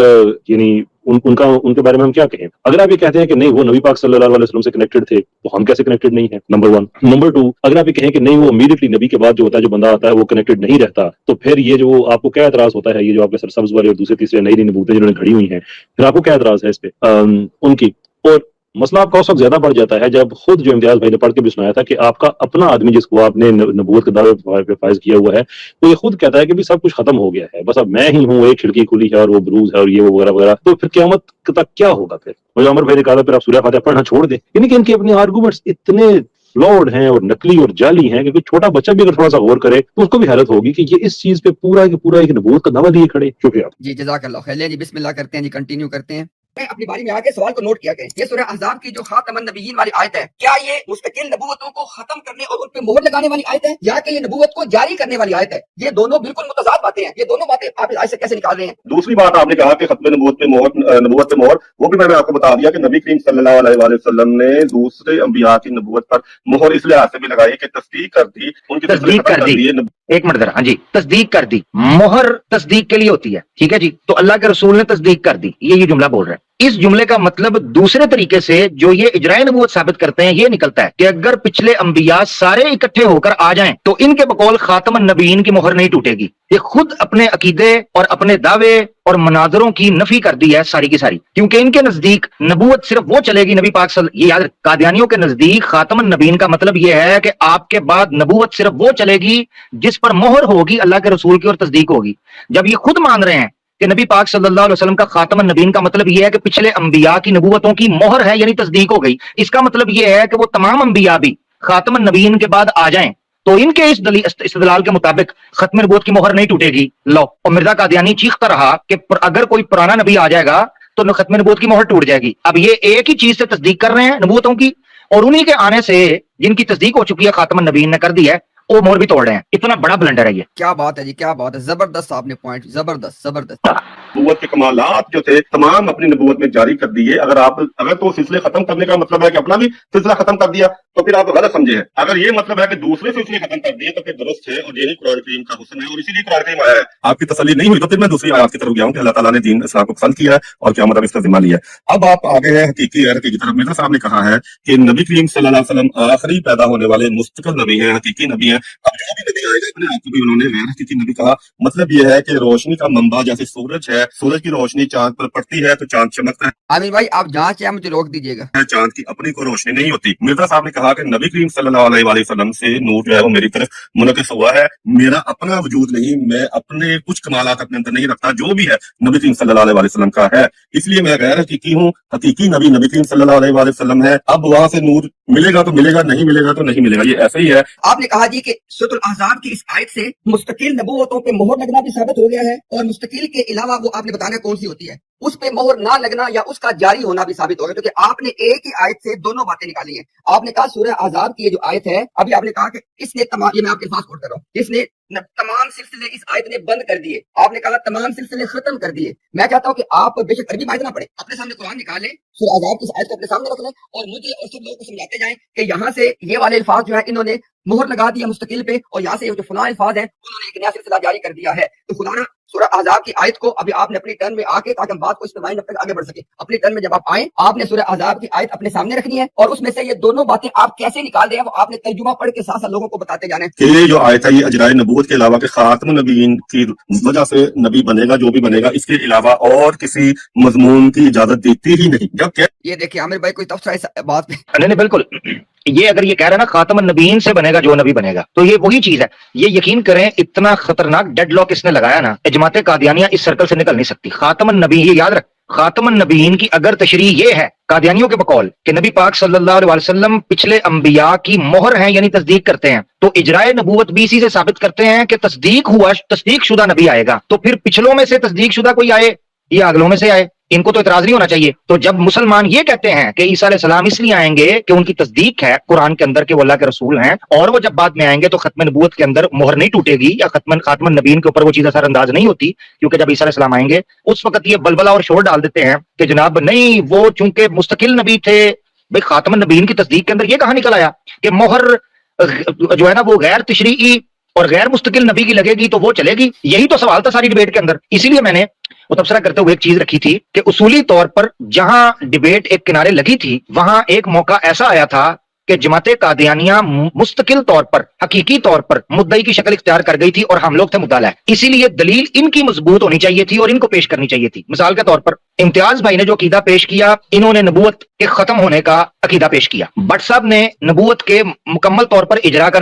یعنی ان کے بارے میں ہم کیا کہیں؟ اگر آپ یہ کہتے ہیں کہ نہیں وہ نبی پاک صلی اللہ علیہ وسلم سے کنیکٹڈ تھے تو ہم کیسے کنیکٹڈ نہیں ہیں؟ نمبر 1. نمبر 2، اگر آپ یہ کہیں کہ نہیں وہ امیڈیٹلی نبی کے بعد جو ہوتا ہے، جو بندہ آتا ہے وہ کنیکٹڈ نہیں رہتا، تو پھر یہ جو آپ کو کیا اعتراض ہوتا ہے، یہ جو آپ کے سرسبز والے اور دوسرے تیسرے نئی نبوتیں جنہوں نے کھڑی ہوئی ہیں، پھر آپ کو کیا اعتراض ہے اس پہ ان کی؟ اور مسئلہ آپ کا اس وقت زیادہ بڑھ جاتا ہے جب خود جو امتیاز بھائی نے پڑھ کے بھی سنایا تھا کہ آپ کا اپنا آدمی جس کو آپ نے نبوت کے دعوے پہ فائز کیا ہوا ہے وہ یہ خود کہتا ہے کہ بھی سب کچھ ختم ہو گیا ہے، بس اب میں ہی ہوں، ایک کھڑکی کھلی ہے اور وہ بروز ہے اور یہ وغیرہ وغیرہ. تو پھر قیامت تک کیا ہوگا؟ پھر مجھے عمر بھائی نے کہا پھر آپ سورہ فاتحہ پڑھنا چھوڑ دیں. یعنی کہ ان کے اپنے آرگومنٹس اتنے فلاڈ ہیں اور نقلی اور جعلی ہیں کہ کوئی چھوٹا بچہ بھی اگر تھوڑا سا غور کرے تو اس کو بھی حیرت ہوگی کہ یہ اس چیز پہ پورا ایک نبوت کا دعویٰ لیے کھڑے. شکریہ جی جزاک اللہ خیر. جی بسم اللہ کرتے ہیں، جی کنٹینیو کرتے ہیں. اپنی باری میں آ کے سوال کو نوٹ کیا کریں. یہ سورہ احزاب کی جو خاتم النبیین والی آیت ہے، کیا یہ مستقل نبوتوں کو ختم کرنے اور ان پہ مہر لگانے والی آیت ہے، یا کہ یہ نبوت کو جاری کرنے والی آیت ہے؟ یہ دونوں بالکل متضاد باتیں ہیں. یہ دونوں باتیں آپ اس آیت سے کیسے نکال رہے ہیں؟ دوسری بات آپ نے کہا کہ ختم نبوت پہ مہر، وہ بھی میں نے آپ کو بتا دیا کہ نبی کریم صلی اللہ علیہ وآلہ وسلم نے دوسرے انبیاء کی نبوت پر مہر اس لحاظ سے بھی لگائی کہ تصدیق کر دی، ان کی تصدیق کر دی. ایک منٹ ذرا، ہاں جی، تصدیق کر دی. مہر تصدیق کے لیے ہوتی ہے، ٹھیک ہے جی. تو اللہ کے رسول نے تصدیق کر دی، یہ جملہ بول رہے ہیں. اس جملے کا مطلب دوسرے طریقے سے جو یہ اجرائے نبوت ثابت کرتے ہیں یہ نکلتا ہے کہ اگر پچھلے انبیاء سارے اکٹھے ہو کر آ جائیں تو ان کے بقول خاتم النبیین کی مہر نہیں ٹوٹے گی. یہ خود اپنے عقیدے اور اپنے دعوے اور مناظروں کی نفی کر دی ہے ساری کی ساری، کیونکہ ان کے نزدیک نبوت صرف وہ چلے گی نبی پاک یہ یاد قادیانیوں کے نزدیک خاتم النبیین کا مطلب یہ ہے کہ آپ کے بعد نبوت صرف وہ چلے گی جس پر مہر ہوگی اللہ کے رسول کی اور تصدیق ہوگی. جب یہ خود مان رہے ہیں کہ نبی پاک صلی اللہ علیہ وسلم کا خاتم النبیین کا مطلب یہ ہے کہ پچھلے انبیاء کی نبوتوں کی مہر ہے، یعنی تصدیق ہو گئی، اس کا مطلب یہ ہے کہ وہ تمام انبیاء بھی خاتم النبیین کے بعد آ جائیں تو ان کے اس استدلال کے مطابق ختم نبوت کی مہر نہیں ٹوٹے گی. لو، اور مرزا قادیانی چیختا رہا کہ اگر کوئی پرانا نبی آ جائے گا تو ختم نبوت کی مہر ٹوٹ جائے گی. اب یہ ایک ہی چیز سے تصدیق کر رہے ہیں نبوتوں کی، اور انہی کے آنے سے جن کی تصدیق ہو چکی ہے خاتم النبیین نے کر دی ہے وہ مہر بھی توڑ رہے ہیں. اتنا بڑا بلنڈر ہے یہ. کیا بات ہے جی، کیا بات ہے. زبردست آپ نے پوائنٹ، زبردست زبردست. نبوت کے کمالات جو تھے تمام اپنی نبوت میں جاری کر دیے. اگر تو سلسلے ختم کرنے کا مطلب ہے کہ اپنا بھی سلسلہ ختم کر دیا تو پھر آپ غلط سمجھے ہیں. اگر یہ مطلب ہے کہ دوسرے سلسلے ختم کر دیے تو پھر درست ہے، اور یہی قرآن کریم کا حسن ہے، اور اسی لیے قرآن کریم آیا ہے. آپ کی تسلی نہیں ہوئی تو پھر میں دوسری آیات کی طرف گیا ہوں کہ اللہ تعالیٰ نے دین اسلام کو پسند کیا ہے اور قیامت اب اس کا ذمہ لیا ہے. اب آپ آگے ہیں حقیقی غیر حقیقی طرف. مرزا صاحب نے کہا ہے کہ نبی کریم صلی اللہ علیہ وسلم آخری پیدا ہونے والے مستقل نبی ہیں، حقیقی نبی ہیں. اب جو بھی نبی آئے گا اپنے آپ کو بھی انہوں نے غیر حقیقی نبی کہا. مطلب یہ ہے کہ روشنی کا منبع جیسے سورج ہے، سورج کی روشنی چاند پر پڑتی ہے تو چاند چمکتا ہے. عامر بھائی آپ جہاں چاہیں مجھے روک دیجیے گا. چاند کی اپنی کوئی روشنی نہیں ہوتی. مرزا صاحب نے کہا کہ نبی کریم صلی اللہ علیہ وآلہ وسلم سے نور جو ہے وہ میری طرف منعکس ہوا ہے، میرا اپنا وجود نہیں، میں اپنے کچھ کمالات اپنے اندر نہیں رکھتا، جو بھی ہے نبی کریم صلی اللہ علیہ وآلہ وسلم کا ہے، اس لیے میں غیر حقیقی ہوں. حقیقی نبی نبی کریم صلی اللہ علیہ وآلہ وسلم ہے. اب وہاں سے نور ملے گا تو ملے گا، نہیں ملے گا تو نہیں ملے گا، یہ ایسے ہی ہے. آپ نے کہا جی کہ سورۃ الاحزاب کی اس آیت سے مستقل نبوتوں پہ مہر لگنا بھی ثابت ہو گیا ہے، اور مستقل کے علاوہ وہ وہ آپ نے بتانا کون سی ہوتی ہے، اس پہ مہر نہ لگنا یا اس کا جاری ہونا بھی ثابت ہوگا، کیونکہ آپ نے ایک ہی آیت سے دونوں باتیں نکالی ہیں۔ آپ نے کہا سورہ احزاب کی یہ جو آیت ہے، ابھی آپ نے کہا کہ اس نے تمام، یہ میں آپ کے پاس کوٹ کر رہا ہوں، اس نے تمام سلسلے اس آیت نے بند کر دیے، آپ نے کہا تمام سلسلے ختم کر دیے۔ میں چاہتا ہوں کہ آپ بے شک عربی آیت نہ پڑھیں، اپنے سامنے قرآن نکالیں، سورہ احزاب کی اس آیت کو اپنے سامنے رکھ لیں اور مجھے اور سب لوگوں کو سمجھاتے جائیں کہ یہاں سے یہ والے الفاظ جو ہے انہوں نے مہر لگا دیا مستقل پہ، اور یہاں سے جو فلاں الفاظ ہیں انہوں نے ایک نیا سلسلہ جاری کر دیا ہے۔ تو خدا نا سورہ احزاب کی آیت کو ابھی آپ نے اپنی ٹرن میں آ کے، تاکہ ہم بات کو اس پہ جب تک آگے بڑھ سکے، اپنی ٹرن میں جب آپ آئیں، آپ نے سورہ احزاب کی آیت اپنے سامنے رکھنی ہے، اور اس میں سے یہ دونوں باتیں آپ کیسے نکال رہے ہیں وہ آپ نے ترجمہ پڑھ کے ساتھ ساتھ لوگوں کو بتاتے جانا ہے۔ کہ یہ جو آیت ہے یہ اجرائے نبوت کے علاوہ کہ خاتم النبیین کی وجہ سے نبی بنے گا جو بھی بنے گا، اس کے علاوہ اور کسی مضمون کی اجازت دیتی ہی نہیں۔ جب کہ یہ دیکھیں عامر بھائی کوئی تبصرہ اس بات پہ؟ نہیں بالکل، یہ اگر یہ کہہ رہا ہے نا خاتم النبیین سے بنے گا جو نبی بنے گا، تو یہ وہی چیز ہے۔ یہ یقین کریں اتنا خطرناک ڈیڈ لاک اس نے لگایا نا، جماعت قادیانیہ اس سرکل سے نکل نہیں سکتی۔ خاتم النبی، یہ یاد رکھ، خاتم النبیین کی اگر تشریح یہ ہے قادیانیوں کے بقول کہ نبی پاک صلی اللہ علیہ وسلم پچھلے انبیاء کی مہر ہیں، یعنی تصدیق کرتے ہیں، تو اجرائے نبوت بھی اسی سے ثابت کرتے ہیں کہ تصدیق شدہ نبی آئے گا۔ تو پھر پچھلوں میں سے تصدیق شدہ کوئی آئے یا اگلوں میں سے آئے، ان کو تو اعتراض نہیں ہونا چاہیے۔ تو جب مسلمان یہ کہتے ہیں کہ عیسیٰ علیہ السلام اس لیے آئیں گے کہ ان کی تصدیق ہے قرآن کے اندر کہ وہ اللہ کے رسول ہیں، اور وہ جب بعد میں آئیں گے تو ختم نبوت کے اندر مہر نہیں ٹوٹے گی، یا خاتم النبیین کے اوپر وہ چیز اثر انداز نہیں ہوتی، کیونکہ جب عیسیٰ علیہ السلام آئیں گے اس وقت یہ بلبلہ اور شور ڈال دیتے ہیں کہ جناب نہیں، وہ چونکہ مستقل نبی تھے، بھائی خاتم النبیین کی تصدیق کے اندر یہ کہاں نکل آیا کہ مہر جو ہے نا وہ غیر تشریعی اور غیر مستقل نبی کی لگے گی تو وہ چلے گی؟ یہی تو سوال تھا ساری ڈبیٹ کے اندر۔ اسی لیے میں نے وہ تبصرہ کرتے ہوئے ایک چیز رکھی تھی کہ اصولی طور پر جہاں ڈبیٹ ایک کنارے لگی تھی، وہاں ایک موقع ایسا آیا تھا کہ جماعت قادیانیہ مستقل طور پر، حقیقی طور پر مدعی کی شکل اختیار کر گئی تھی اور ہم لوگ تھے مدعا ہے۔ اسی لیے دلیل ان کی مضبوط ہونی چاہیے تھی اور ان کو پیش کرنی چاہیے تھی۔ مثال کے طور پر امتیاز بھائی نے جو عقیدہ پیش کیا، انہوں نے نبوت کے ختم ہونے کا عقیدہ پیش کیا۔ بٹ صاحب نے نبوت کے مکمل طور پر اجرا کا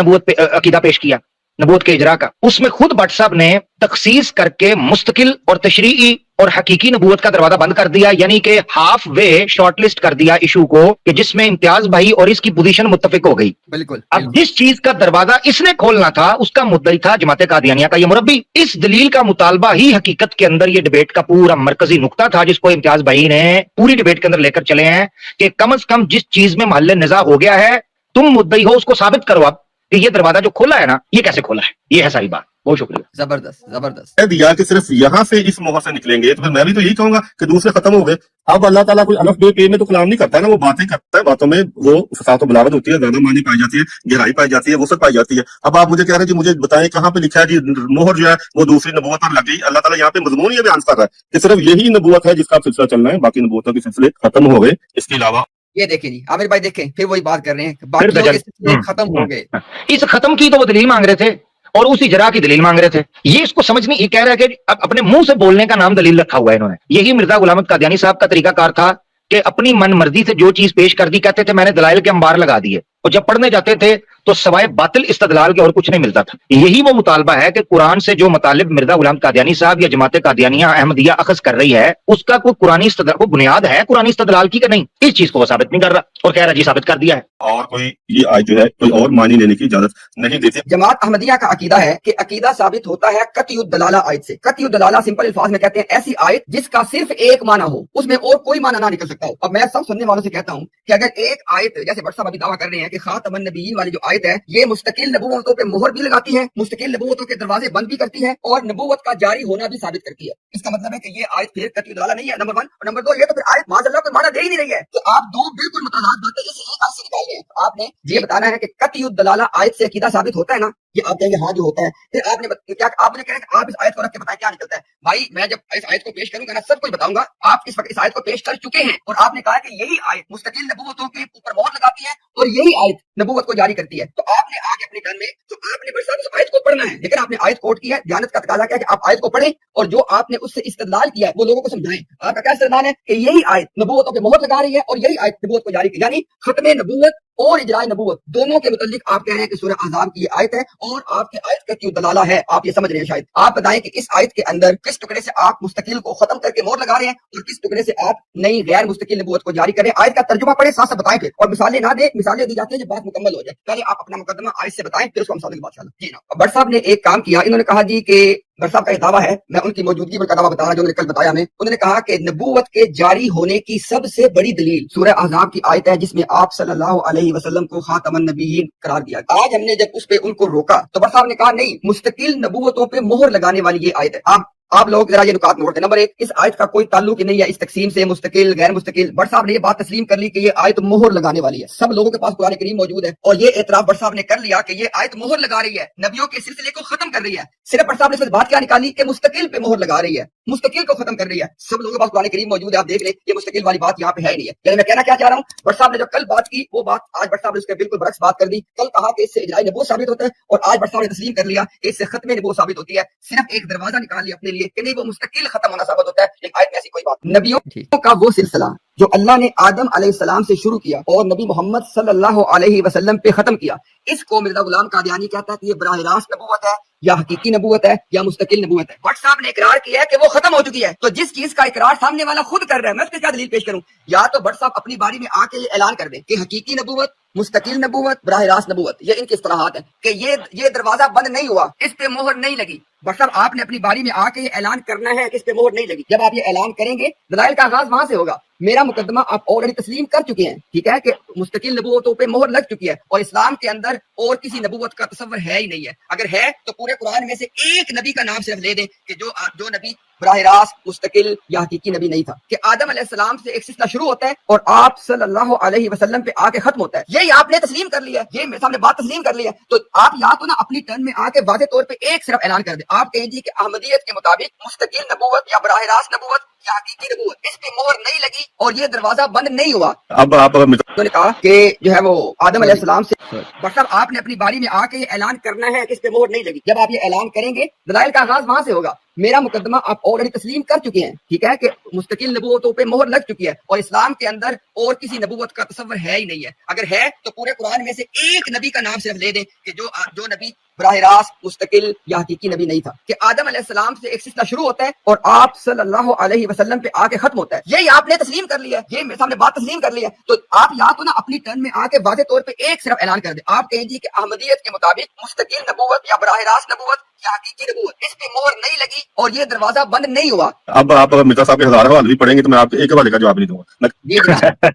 عقیدہ پیش کیا، نبوت کے اجرا کا۔ اس میں خود بٹ صاحب نے تخصیص کر کے مستقل اور تشریعی اور حقیقی نبوت کا دروازہ بند کر دیا، یعنی کہ ہاف وے شارٹ لسٹ کر دیا ایشو کو، کہ جس میں امتیاز بھائی اور اس کی پوزیشن متفق ہو گئی۔ بالکل۔ اب جس چیز کا دروازہ اس نے کھولنا تھا اس کا مدعی تھا جماعت قادیانیہ کا یہ مربی۔ اس دلیل کا مطالبہ ہی حقیقت کے اندر یہ ڈبیٹ کا پورا مرکزی نقطہ تھا، جس کو امتیاز بھائی نے پوری ڈبیٹ کے اندر لے کر چلے ہیں کہ کم از کم جس چیز میں محل نزاع ہو گیا ہے تم مدعی ہو، اس کو ثابت کرو اب کہ یہ دروازہ جو کھولا ہے نا یہ کیسے کھولا ہے۔ یہ ہے ساری بات۔ بہت شکریہ۔ زبردست زبردست۔ کہہ دیا کہ صرف یہاں سے اس مہر سے نکلیں گے، تو پھر میں بھی تو یہی کہوں گا کہ دوسرے ختم ہو گئے۔ اب اللہ تعالیٰ کوئی الف بے پے میں تو کلام نہیں کرتا ہے نا، وہ باتیں کرتا ہے، باتوں میں وہ فصاحت و بلاغت ہوتی ہے، زیادہ معنی پائی جاتی ہے، گہرائی پائی جاتی ہے، وسعت پائی جاتی ہے۔ اب آپ مجھے کہہ رہے ہیں جی مجھے بتائیں کہاں پہ لکھا ہے جی مہر جو ہے وہ دوسری نبوت پر لگ گئی؟ اللہ تعالیٰ یہاں پہ مضمون یہ بیان کر رہا ہے کہ صرف یہی نبوت ہے جس کا سلسلہ چلنا ہے، باقی نبوتوں کے سلسلے ختم ہو گئے۔ اس کے علاوہ یہ دیکھیں جی عامر بھائی، دیکھیں پھر وہی بات کر رہے ہیں، باقیوں کے سلسلے ختم ہو گئے۔ اس ختم کی تو وہ دلیل مانگ رہے تھے اور اسی اجرا کی دلیل مانگ رہے تھے۔ یہ اس کو سمجھ نہیں، یہ کہہ رہا ہے کہ اپنے منہ سے بولنے کا نام دلیل رکھا ہوا ہے انہوں نے۔ یہی مرزا غلام احمد قادیانی صاحب کا طریقہ کار تھا کہ اپنی من مرضی سے جو چیز پیش کر دی، کہتے تھے میں نے دلائل کے انبار لگا دیے، اور جب پڑھنے جاتے تھے تو سوائے باطل استدلال کے اور کچھ نہیں ملتا تھا۔ یہی وہ مطالبہ ہے کہ قرآن سے جو مطالب مرزا غلام قادیانی صاحب یا جماعت قادیانیہ احمدیہ اخذ کر رہی ہے، اس کا کوئی قرآنی استدلال، کوئی بنیاد ہے قرآنی استدلال کی کہ نہیں؟ اس چیز کو وہ ثابت نہیں کر رہا اور کہہ رہا جی ثابت کر دیا ہے۔ اور کوئی یہ آیت جو ہے کوئی اور معنی لینے کی اجازت نہیں دیتی۔ جماعت احمدیہ کا عقیدہ ہے کہ عقیدہ ثابت ہوتا ہے قطعی الدلالہ آیت سے۔ قطعی الدلالہ سمپل الفاظ میں کہتے ہیں ایسی آیت جس کا صرف ایک معنی ہو، اس میں اور کوئی معنی نہ نکل سکتا ہو۔ اب میں سب سننے والوں سے کہتا ہوں کہ اگر ایک آیت، جیسے بٹ صاحب ابھی دعویٰ کر رہے ہیں کہ خاتم النبیین والی جو آیت ہے یہ مستقل نبوتوں پہ مہر بھی لگاتی ہے، مستقل نبوتوں کے دروازے بند بھی کرتی ہے، اور نبوت کا جاری ہونا بھی ثابت کرتی ہے، اس کا مطلب ہے کہ یہ آیت پھر قطعی الدلالہ نہیں ہے، نمبر 1۔ اور نمبر 2 یہ تو پھر آیت معاذ اللہ کوئی معنی دے ہی نہیں رہی ہے، کہ آپ دو بالکل متضاد باتیں اس ایک آیت سے نکال رہے ہیں۔ تو آپ نے یہ بتانا ہے کہ قطعی الدلالہ آیت سے عقیدہ ثابت ہوتا ہے نا، یہ آپ کہیں گے ہاں جو ہوتا ہے۔ پھر آپ نے کیا آپ مجھے کہہ رہے ہیں کہ آپ اس آیت کو رکھ کے بتائیں کیا نکلتا ہے؟ بھائی میں جب اس آیت کو پیش کروں گا نا سب کچھ بتاؤں گا۔ آپ اس وقت اس آیت کو پیش کر چکے ہیں اور آپ نے کہا کہ یہی آیت مستقل نبوتوں کے اوپر مہر لگاتی ہے اور یہی آیت نبوت کو جاری کرتی ہے۔ تو آپ نے آگے اپنی ٹرن میں تو آپ نے بس اس آیت کو پڑھنا ہے، لیکن آپ نے آیت کوٹ کی ہے، دیانت کا تقاضا کیا ہے کہ آپ آیت کو پڑھیں اور جو آپ نے اس سے استدلال کیا ہے وہ لوگوں کو سمجھائیں۔ آپ کا کیا استدلال ہے کہ یہی آیت نبوتوں پہ مہر لگا رہی ہے اور یہی آیت نبوت کو جاری کی، یعنی ختم نبوت اور اجراء نبوت دونوں کے متعلق آپ کہہ رہے ہیں کہ سورہ احزاب کی یہ آیت ہے اور آپ کی آیت کا کیوں دلالہ ہے، آپ یہ سمجھ رہے ہیں شاید۔ آپ بتائیں کہ اس آیت کے اندر کس ٹکڑے سے آپ مستقل کو ختم کر کے مہر لگا رہے ہیں اور کس ٹکڑے سے آپ نئی غیر مستقل نبوت کو جاری کریں۔ آیت کا ترجمہ پڑھیں، ساتھ ساتھ بتائیں پھر، اور مثالیں نہ دیں، مثالیں دی جاتی ہیں جب بات مکمل ہو جائے۔ پہلے آپ اپنا مقدمہ آیت سے بتائیں پھر اس کو مثالوں کی بات چلیں۔ جی نا، بٹ صاحب نے ایک کام کیا، انہوں نے کہا جی کہ ڈاکٹر صاحب کا یہ دعویٰ ہے، میں ان کی موجودگی پر کا دعویٰ بتا رہا جو انہوں نے کل بتایا ہمیں. انہوں نے کہا کہ نبوت کے جاری ہونے کی سب سے بڑی دلیل سورہ احزاب کی آیت ہے جس میں آپ صلی اللہ علیہ وسلم کو خاتم النبیین قرار دیا. آج ہم نے جب اس پہ ان کو روکا تو ڈاکٹر صاحب نے کہا نہیں، مستقل نبوتوں پہ مہر لگانے والی یہ آیت ہے. آپ لوگ ذرا یہ نکات نوٹ کریں. نمبر ایک، اس آیت کا کوئی تعلق ہی نہیں ہے اس تقسیم سے، مستقل غیر مستقل. بٹ صاحب نے یہ بات تسلیم کر لی کہ یہ آیت مہر لگانے والی ہے. سب لوگوں کے پاس قرآن کریم موجود ہے اور یہ اعتراف بٹ صاحب نے کر لیا کہ یہ آیت مہر لگا رہی ہے، نبیوں کے سلسلے کو ختم کر رہی ہے. صرف بٹ صاحب نے اس بات کیا نکالی کہ مستقل پہ مہر لگا رہی ہے، مستقل کو ختم کر رہی ہے. سب لوگوں کے پاس قرآن کریم موجود ہے، آپ دیکھ لیں یہ مستقل والی بات یہاں پہ ہے ہی نہیں ہے. یعنی میں کہنا کیا چاہ رہا ہوں، بٹ صاحب نے جو کل بات کی وہ بات آج بٹ صاحب نے اس کے بالکل برعکس بات کر دی. کل کہا کہ اس سے اجرائی نبوت ثابت ہوتا ہے اور آج بٹ صاحب نے تسلیم کر لیا کہ اس سے ختم نبوت ثابت ہوتی ہے. صرف ایک دروازہ نکال لیا اپنے لیے کہ نہیں وہ مستقل ختم ہونا ثابت ہوتا ہے. ایک آیت میں ایسی کوئی بات. نبیوں کا وہ سلسلہ جو اللہ نے آدم علیہ السلام سے شروع کیا اور نبی محمد صلی اللہ علیہ وسلم پہ ختم کیا، اس کو مرزا غلام قادیانی کہتا ہے کہ یہ براہ راست نبوت ہے یا حقیقی نبوت ہے یا مستقل نبوت ہے. بٹ صاحب نے اقرار کیا ہے کہ وہ ختم ہو چکی ہے. تو جس چیز کا اقرار سامنے والا خود کر رہا ہے میں اس کے کیا دلیل پیش کروں؟ یا تو بٹ صاحب اپنی باری میں آ کے یہ اعلان کر دیں کہ حقیقی نبوت، مستقل نبوت، براہ راست نبوت، یہ ان کی اصطلاحات ہیں کہ یہ دروازہ بند نہیں ہوا، اس پہ مہر نہیں لگی. بٹ صاحب آپ نے اپنی باری میں آ کے یہ اعلان کرنا ہے کہ اس پہ مہر نہیں لگی. جب آپ یہ اعلان کریں گے دلائل کا آغاز وہاں سے ہوگا. میرا مقدمہ آپ آلریڈی تسلیم کر چکے ہیں، ٹھیک ہے، کہ مستقل نبوتوں پہ مہر لگ چکی ہے اور اسلام کے اندر اور کسی نبوت کا تصور ہے ہی نہیں ہے. اگر ہے تو پورے قرآن میں سے ایک نبی کا نام صرف لے دیں کہ جو نبی براہ راست مستقل یا حقیقی نبی نہیں تھا، کہ آدم علیہ السلام سے ایک سلسلہ شروع ہوتا ہے اور آپ صلی اللہ علیہ وسلم پہ آ کے ختم ہوتا ہے. یہی آپ نے تسلیم کر لیا، یہ میرے سامنے بات تسلیم کر لی ہے. تو آپ یا تو نا اپنی ٹرن میں آ کے واضح طور پہ ایک صرف اعلان کر دیں. آپ کہیں جی کہ احمدیت کے مطابق مستقل نبوت یا براہ راست نبوت یا حقیقی نبوت، اس پہ مہر نہیں لگی اور یہ دروازہ بند نہیں ہوا. اب آپ تو نے کہا کہ جو ہے وہ آدم علیہ السلام سے بٹ صاحب آپ نے اپنی باری میں آ کے یہ اعلان کرنا ہے کہ اس پہ مہر نہیں لگی. جب آپ یہ اعلان کریں گے دلائل کا آغاز وہاں سے ہوگا. میرا مقدمہ آپ آلریڈی تسلیم کر چکے ہیں، ٹھیک ہے، کہ مستقل نبوتوں پہ مہر لگ چکی ہے اور اسلام کے اندر اور کسی نبوت کا تصور ہے ہی نہیں ہے. اگر ہے تو پورے قرآن میں سے ایک نبی کا نام صرف لے دیں کہ جو نبی براہ راست مستقل یا حقیقی نبی نہیں تھا، کہ آدم علیہ السلام سے ایک سلسلہ شروع ہوتا ہے اور آپ صلی اللہ علیہ وسلم پہ آ کے ختم ہوتا ہے. یہی آپ نے تسلیم کر لیا، یہ میرے سامنے بات تسلیم کر لی ہے. تو آپ یا تو نا اپنی ٹرن میں آ کے واضح طور پہ ایک صرف اعلان کر دیں. آپ کہیں جی کہ احمدیت کے مطابق مستقل نبوت یا براہ راست نبوت یا حقیقی نبوت، اس پہ مہر نہیں لگی اور یہ دروازہ بند نہیں ہوا. اب آپ اگر مرزا صاحب کے ہزار حوالے بھی پڑھیں گے تو میں آپ کے ایک حوالے کا جواب نہیں دوں گا. جی جناب.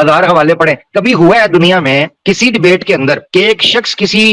ہزار حوالے پڑھیں. کبھی ہوا ہے دنیا میں کسی ڈبیٹ کے اندر کہ ایک شخص کسی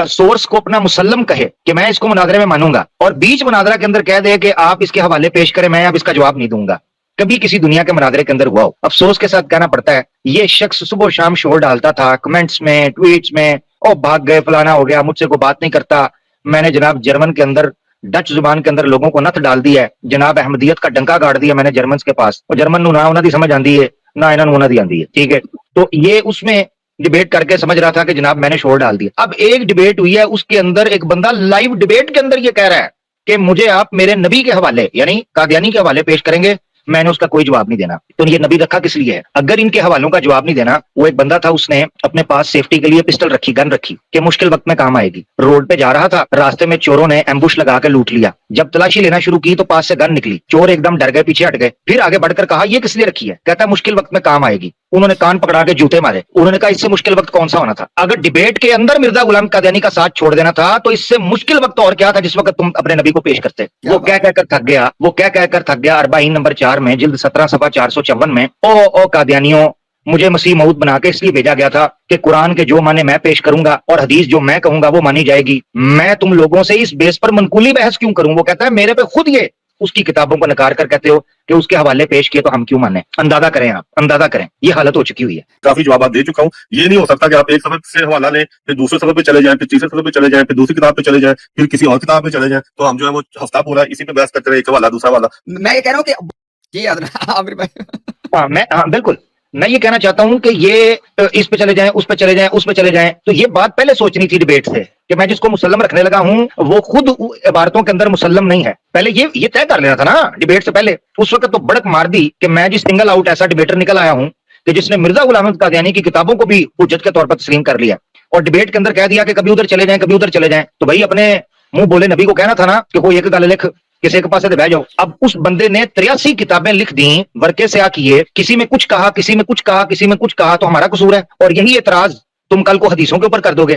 سورس کو اپنا مسلم کہے کہ میں اس کو مناظرے میں مانوں گا اور بیچ مناظرہ کے اندر کہہ دے کہ آپ اس کے حوالے پیش کریں، میں اب اس کا جواب نہیں دوں گا؟ کبھی کسی دنیا کے مناظرے کے اندر ہوا ہو؟ افسوس کے ساتھ کہنا پڑتا ہے یہ شخص صبح و شام شور ڈالتا تھا کمنٹس میں، ٹویٹس میں، او بھاگ گئے، فلانا ہو گیا، مجھ سے کوئی بات نہیں کرتا. میں نے جناب جرمن کے اندر ڈچ زبان کے اندر لوگوں کو نت ڈال دیا ہے، جناب احمدیت کا ڈنکا گاڑ دیا میں نے جرمنس کے پاس. اور جرمن نو نہ انہاں دی سمجھ آندی ہے نہ انہاں نو انہاں دی آندی ہے، ٹھیک ہے. تو یہ اس میں ڈیبیٹ کر کے سمجھ رہا تھا کہ جناب میں نے شور ڈال دیا. اب ایک ڈیبیٹ ہوئی ہے، اس کے اندر ایک بندہ لائیو ڈیبیٹ کے اندر یہ کہہ رہا ہے کہ مجھے آپ میرے نبی کے حوالے یعنی قادیانی کے حوالے پیش کریں گے، میں نے اس کا کوئی جواب نہیں دینا. تو یہ نبی رکھا کس لیے ہے؟ اگر ان کے حوالوں کا جواب نہیں دینا، وہ ایک بندہ تھا اس نے اپنے پاس سیفٹی کے لیے پسٹل رکھی، گن رکھی کہ مشکل وقت میں کام آئے گی. روڈ پہ جا رہا تھا، راستے میں چوروں نے ایمبوش لگا کے لوٹ لیا. جب تلاشی لینا شروع کی تو پاس سے گن نکلی، چور ایک دم ڈر گئے، پیچھے ہٹ گئے. پھر آگے بڑھ کر کہا یہ کس لیے رکھی ہے؟ کہتا مشکل وقت میں کام آئے گی. انہوں نے کان پکڑا کے جوتے مارے. انہوں نے کہا اس سے مشکل وقت کون سا ہونا تھا؟ اگر ڈیبیٹ کے اندر مرزا غلام قادیانی کا ساتھ چھوڑ دینا تھا تو اس سے مشکل وقت اور کیا تھا جس وقت تم اپنے نبی کو پیش کرتے. وہ کہہ کہہ کر تھک گیا 40 نمبر 4 میں جلد 17 صفحہ 454 میں، او قادیانیوں، مجھے مسیح موعود بنا کے اس لیے بھیجا گیا تھا کہ قرآن کے جو معنی میں پیش کروں گا اور حدیث جو میں کہوں گا وہ مانی جائے گی. میں تم لوگوں سے اس بیس پر منقولی بحث کیوں کروں؟ وہ کہتا ہے میرے پہ خود یہ اس کی کتابوں کو نکار کر کہتے ہو کہ اس کے حوالے پیش کیے تو ہم کیوں مانیں؟ اندازہ کریں، آپ اندازہ کریں، یہ حالت ہو چکی ہوئی ہے. کافی جوابات دے چکا ہوں. یہ نہیں ہو سکتا کہ آپ ایک سبق سے حوالہ لیں، پھر دوسرے سبق پہ چلے جائیں، پھر تیسرے سبق پہ چلے جائیں، پھر دوسری کتاب پہ چلے جائیں، پھر کسی اور کتاب پہ چلے جائیں. تو ہم جو ہے وہ ہفتہ پورا اسی پہ بحث کرتے رہے، ایک حوالہ دوسرا حوالہ. میں یہ کہہ رہا ہوں کہ جی عامر بھائی ہاں بالکل، میں یہ کہنا چاہتا ہوں کہ یہ اس پہ چلے جائیں، اس پہ چلے جائیں، اس پہ چلے جائیں. تو یہ بات پہلے سوچنی تھی ڈیبیٹ سے کہ میں جس کو مسلم رکھنے لگا ہوں وہ خود عبارتوں کے اندر مسلم نہیں ہے. پہلے یہ طے کر لینا تھا نا ڈیبیٹ سے پہلے. اس وقت تو بڑک مار دی کہ میں جس سنگل آؤٹ ایسا ڈیبیٹر نکل آیا ہوں کہ جس نے مرزا غلام قادیانی کی کتابوں کو بھی حجت کے طور پر تسلیم کر لیا اور ڈیبیٹ کے اندر کہہ دیا کہ کبھی ادھر چلے جائیں، کبھی ادھر چلے جائیں. تو بھائی اپنے منہ بولے نبی کو کہنا تھا نا کہ کوئی ایک گل لکھ، کسی ایک پاسے بہ جاؤ. اب اس بندے نے 83 کتابیں لکھ دیں ورقے سے آ کیے، کسی میں کچھ کہا، کسی میں کچھ کہا، کسی میں کچھ کہا، تو ہمارا قصور ہے. اور یہی اعتراض تم کل کو حدیثوں کے اوپر کر دو گے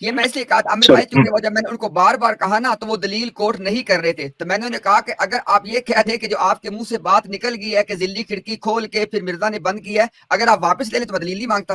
یہ میں اس لیے کہا عامر بھائی چونکہ وہ جب میں نے ان کو بار بار کہا نا تو وہ دلیل کوٹ نہیں کر رہے تھے، تو میں نے انہیں کہا کہ اگر آپ یہ کہہ دیں کہ جو آپ کے منہ سے بات نکل گئی ہے کہ ذلی کھڑکی کھول کے پھر مرزا نے بند کی ہے، اگر آپ واپس لے لیں تو میں دلیل نہیں مانگتا.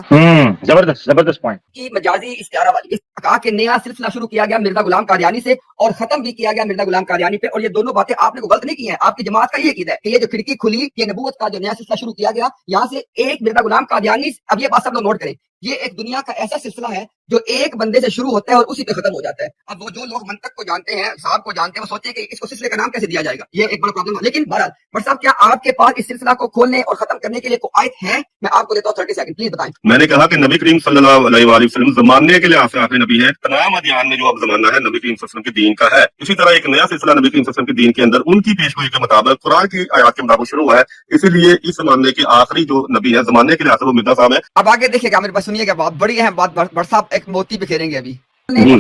زبردست پوائنٹ. کی مجازی استعارہ والی کہا کہ نیا سلسلہ شروع کیا گیا مرزا غلام قادیانی سے اور ختم بھی کیا گیا مرزا غلام قادیانی پہ، اور یہ دونوں باتیں آپ نے غلط نہیں کی ہیں. آپ کی جماعت کا یہ عقیدہ ہے کہ یہ جو کھڑکی کھلی، یہ نبوت کا جو نیا سلسلہ شروع کیا گیا، یہاں سے ایک مرزا غلام قادیانی. اب یہ بات سب لوگ نوٹ کریں، یہ ایک دنیا کا ایسا سلسلہ ہے جو ایک بندے سے شروع ہوتا ہے اور اسی پہ ختم ہو جاتا ہے. اب وہ جو لوگ منطق کو جانتے ہیں، صاحب کو جانتے ہیں، وہ سوچیں کہ اس کو سلسلے کا نام کیسے دیا جائے گا، یہ ایک بڑا پرابلم ہے. لیکن بہرحال بٹ صاحب کیا آپ کے پاس اس سلسلہ کو کھولنے اور ختم کرنے کے لیے کوئی آیت ہے؟ میں آپ کو دیتا ہوں 30 سیکنڈ، پلیز بتائیں. میں نے کہا کہ نبی کریم صلی اللہ علیہ وآلہ وسلم زمانے کے لحاظ سے آخری نبی ہے. تمام ادیان میں جو اب زمانہ ہے نبی کریم صلی اللہ علیہ وسلم کے دین کا ہے. اسی طرح ایک نیا سلسلہ نبی کریم صلی اللہ علیہ وسلم کے دین کے اندر ان کی پیشگوئی کے مطابق قرآن کی آیات کے مطابق شروع ہوا ہے. اسی لیے اس زمانے کے آخری جو نبی ہے زمانے کے لحاظ سے وہ مرزا صاحب ہے. اب آگے دیکھیے گا عامر بھائی، سنیے گا، بات بڑی اہم بات بڑ صاحب ایک موتی بکھیریں گے ابھی.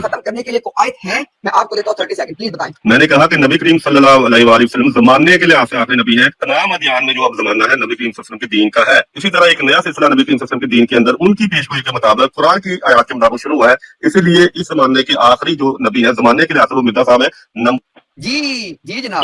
ختم کرنے کے لیے کوئی آیت ہے؟ میں آپ کو دیتا ہوں 30 سیکنڈ، پلیز بتائیں. میں نے کہا کہ نبی کریم صلی اللہ علیہ وآلہ وسلم زمانے کے لحاظ سے آخری نبی ہے. تمام ادیان میں جو اب زمانہ ہے نبی کریم صلی اللہ علیہ وسلم کے دین کا ہے. اسی طرح ایک نیا سلسلہ نبی کریم صلی اللہ علیہ وسلم کے دین کے اندر ان کی پیشگوئی کے مطابق قرآن کی آیات کے مطابق شروع ہوا ہے. اسی لیے اس زمانے کے آخری جو نبی ہے زمانے کے لحاظ سے وہ مرزا صاحب ہے. جی جناب،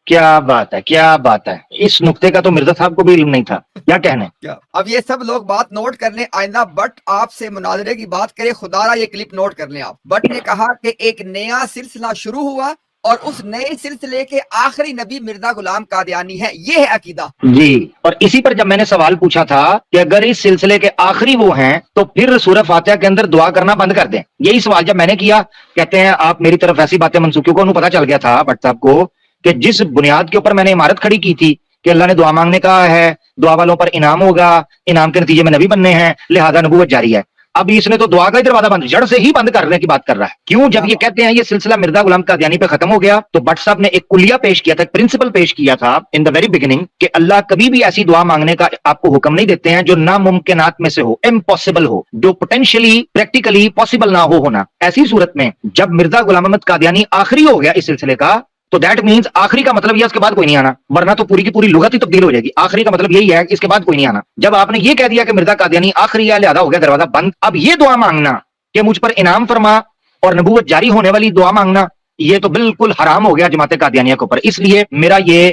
کیا بات ہے، کیا بات ہے. اس نقطے کا تو مرزا صاحب کو بھی علم نہیں تھا. کیا کہنے. اب یہ سب لوگ بات نوٹ کر لیں، آئندہ بٹ آپ سے مناظرے کی بات کرے، خدا را یہ کلپ نوٹ کر لیں آپ. بٹ نے کہا کہ ایک نیا سلسلہ شروع ہوا اور اس نئے سلسلے کے آخری نبی مرزا غلام قادیانی ہے. یہ ہے عقیدہ جی. اور اسی پر جب میں نے سوال پوچھا تھا کہ اگر اس سلسلے کے آخری وہ ہیں تو پھر سورہ فاتحہ کے اندر دعا کرنا بند کر دیں. یہی سوال جب میں نے کیا، کہتے ہیں آپ میری طرف ایسی باتیں منسوخ، کیونکہ انہوں پتا چل گیا تھا بٹ صاحب کو کہ جس بنیاد کے اوپر میں نے عمارت کھڑی کی تھی کہ اللہ نے دعا مانگنے کا ہے، دعا والوں پر انعام ہوگا، انعام کے نتیجے میں نبی بننے ہیں، لہذا نبوت جاری ہے. اب اس نے تو دعا کا ہی دروازہ بند جڑ سے ہی بند کرنے کی بات کر رہا ہے. کیوں؟ جب یہ کہتے ہیں یہ سلسلہ مرزا غلام قادیانی پہ ختم ہو گیا تو بٹ صاحب نے ایک کلیہ پیش کیا تھا، ایک پرنسپل پیش کیا تھا ان دا ویری بگننگ کہ اللہ کبھی بھی ایسی دعا مانگنے کا آپ کو حکم نہیں دیتے ہیں جو ناممکنات میں سے ہو، امپاسبل ہو، جو پوٹینشلی پریکٹیکلی پاسبل نہ ہونا. ایسی صورت میں جب مرزا غلام احمد قادیانی آخری ہو گیا اس سلسلے کا تو دیٹ مینس آخری کا مطلب یہ اس کے بعد کوئی نہیں آنا، ورنہ تو پوری کی پوری لغت ہی تبدیل ہو جائے گی. آخری کا مطلب یہی ہے کہ اس کے بعد کوئی نہیں آنا. جب آپ نے یہ کہہ دیا کہ مرزا قادیانی آخری ہے لہذا ہو گیا دروازہ بند، اب یہ دعا مانگنا کہ مجھ پر انعام فرما اور نبوت جاری ہونے والی دعا مانگنا، یہ تو بالکل حرام ہو گیا جماعت قادیانیہ کے اوپر. اس لیے میرا یہ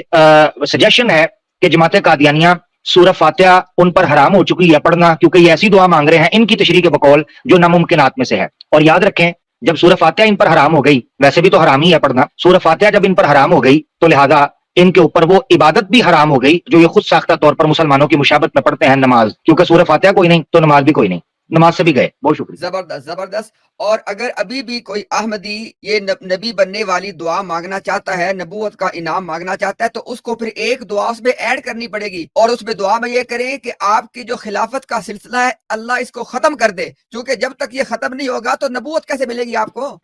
سجیشن ہے کہ جماعت قادیانیہ سورہ فاتحہ ان پر حرام ہو چکی ہے پڑھنا، کیونکہ یہ ایسی دعا مانگ رہے ہیں ان کی تشریح کے بقول جو ناممکنات میں سے ہے. اور یاد رکھیں جب سورہ فاتحہ ان پر حرام ہو گئی، ویسے بھی تو حرام ہی ہے پڑھنا، سورہ فاتحہ جب ان پر حرام ہو گئی تو لہذا ان کے اوپر وہ عبادت بھی حرام ہو گئی جو یہ خود ساختہ طور پر مسلمانوں کی مشابہت میں پڑھتے ہیں، نماز. کیونکہ سورہ فاتحہ کوئی نہیں تو نماز بھی کوئی نہیں، نماز سے بھی گئے. بہت شکریہ. زبردست زبردست. اور اگر ابھی بھی کوئی احمدی یہ نبی بننے والی دعا مانگنا چاہتا ہے، نبوت کا انعام مانگنا چاہتا ہے، تو اس کو پھر ایک دعا اس میں ایڈ کرنی پڑے گی، اور اس میں دعا میں یہ کریں کہ آپ کی جو خلافت کا سلسلہ ہے اللہ اس کو ختم کر دے، کیونکہ جب تک یہ ختم نہیں ہوگا تو نبوت کیسے ملے گی آپ کو.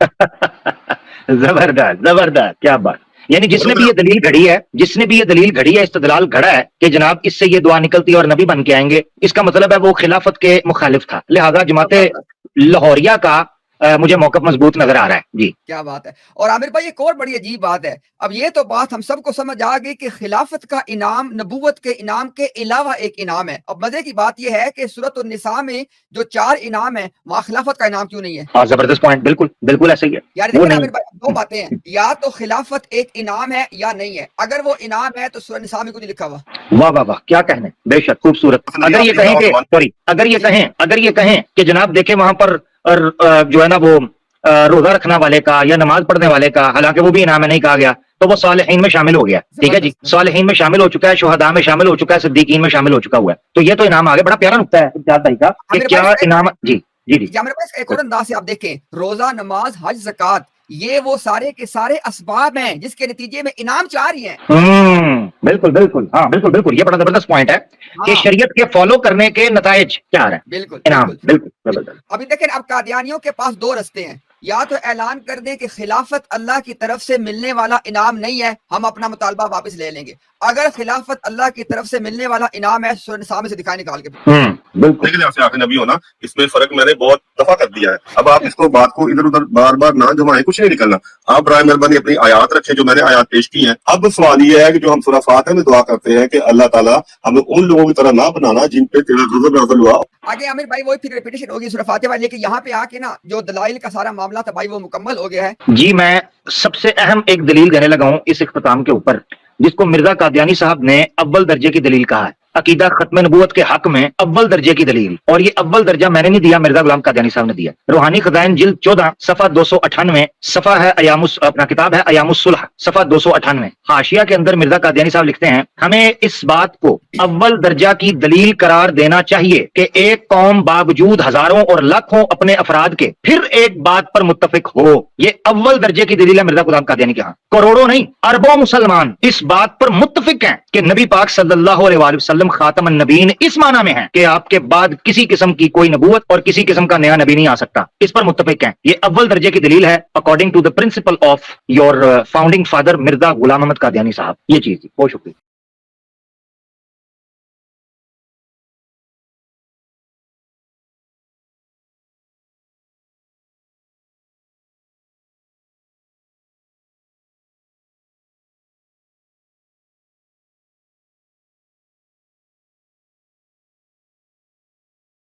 زبردست زبردست، کیا بات. یعنی جس نے بھی یہ دلیل گھڑی ہے، جس نے بھی یہ دلیل گھڑی ہے، استدلال گھڑا ہے کہ جناب اس سے یہ دعا نکلتی ہے اور نبی بن کے آئیں گے، اس کا مطلب ہے وہ خلافت کے مخالف تھا. لہذا جماعت لاہوریہ کا مجھے موقف مضبوط نظر آ رہا ہے. جی کیا بات ہے. اور عامر بھائی ایک اور بڑی عجیب بات ہے، اب یہ تو بات ہم سب کو سمجھ آ گئی کہ خلافت کا انعام نبوت کے انعام کے علاوہ ایک انعام ہے. اب مزے کی بات یہ ہے کہ سورۃ النساء میں جو 4 انعام ہیں وہاں خلافت کا انعام کیوں نہیں ہے؟ ہاں زبردست پوائنٹ، بالکل بالکل ایسے ہی ہے. یار دیکھیں عامر بھائی 2 باتیں ہیں، یا تو خلافت ایک انعام ہے یا نہیں ہے. اگر وہ انعام ہے تو سورۃ النساء میں کچھ لکھا ہوا. واہ واہ واہ، کیا کہنے، بے شک خوبصورت. اگر یہ کہیں کہ سوری اگر یہ کہیں کہ جناب دیکھیں وہاں پر جو ہے نا وہ روزہ رکھنا والے کا یا نماز پڑھنے والے کا، حالانکہ وہ بھی انعام میں نہیں کہا گیا، تو وہ صالحین میں شامل ہو گیا. ٹھیک ہے جی، صالحین میں شامل ہو چکا ہے، شہداء میں شامل ہو چکا ہے، صدیقین میں شامل ہو چکا ہوا ہے. تو یہ تو انعام آگے. بڑا پیارا نقطہ ہے امتیاز بھائی کا کہ کیا انعام. جی جی جی یا میرے پاس ایک اور انداز سے آپ دیکھیں، روزہ، نماز، حج، زکوٰۃ، یہ وہ سارے کے سارے اسباب ہیں جس کے نتیجے میں انعام 4 ہی ہیں. بالکل بالکل، ہاں بالکل بالکل. یہ بڑا زبردست پوائنٹ ہے کہ شریعت کے فالو کرنے کے نتائج کیا ہیں، بالکل انعام. بالکل. ابھی دیکھیں اب قادیانیوں کے پاس 2 رستے ہیں. یا تو اعلان کر دیں کہ خلافت اللہ کی طرف سے ملنے والا انعام نہیں ہے، ہم اپنا مطالبہ واپس لے لیں گے. اگر خلافت اللہ کی طرف سے ملنے والا انعام ہے سورہ نساء میں سے دکھائیں نکال کے. بالکل. لیکن آپ سے آخر نبی ہونا اس میں فرق میں نے بہت دفعہ کر دیا ہے. اب آپ اس کو بات کو ادھر ادھر بار بار نہ جمائیں، کچھ نہیں نکلنا. آپ برائے مہربانی اپنی آیات رکھیں جو میں نے آیات پیش کی ہیں. اب سوال یہ ہے کہ جو ہم سورہ فاتحہ میں دعا کرتے ہیں کہ اللہ تعالیٰ ہمیں ان لوگوں کی طرح نہ بنانا جن پہ تیرا غضب نازل ہوا. آگے عامر بھائی وہی پھر ریپیٹیشن ہوگی سورہ فاتحہ والی، لیکن یہاں پہ آ کے نا جو دلائل کا سارا معاملہ تھا بھائی وہ مکمل ہو گیا ہے. جی میں سب سے اہم ایک دلیل دینے لگا ہوں اس اختتام کے اوپر، جس کو مرزا قادیانی صاحب نے اول درجے کی دلیل کہا ہے. عقیدہ ختم نبوت کے حق میں اول درجے کی دلیل، اور یہ اول درجہ میں نے نہیں دیا، مرزا غلام قادیانی صاحب نے دیا. روحانی خزائن جلد 14 صفحہ 298، صفحہ ہے اپنا کتاب ہے ایام الصلح، صفحہ 298. حاشیہ کے اندر مرزا قادیانی صاحب لکھتے ہیں ہمیں اس بات کو اول درجہ کی دلیل قرار دینا چاہیے کہ ایک قوم باوجود ہزاروں اور لاکھوں اپنے افراد کے پھر ایک بات پر متفق ہو. یہ اول درجے کی دلیل ہے مرزا غلام قادیانی کے ہاں. کروڑوں نہیں اربوں مسلمان اس بات پر متفق ہیں کہ نبی پاک صلی اللہ علیہ وآلہ وسلم خاتم النبیین اس معنی میں ہیں کہ آپ کے بعد کسی قسم کی کوئی نبوت اور کسی قسم کا نیا نبی نہیں آ سکتا. اس پر متفق ہیں. یہ اول درجے کی دلیل ہے according to the principle of your founding father Mirza Ghulam Ahmad Qadiani صاحب. یہ چیز تھی. بہت شکریہ.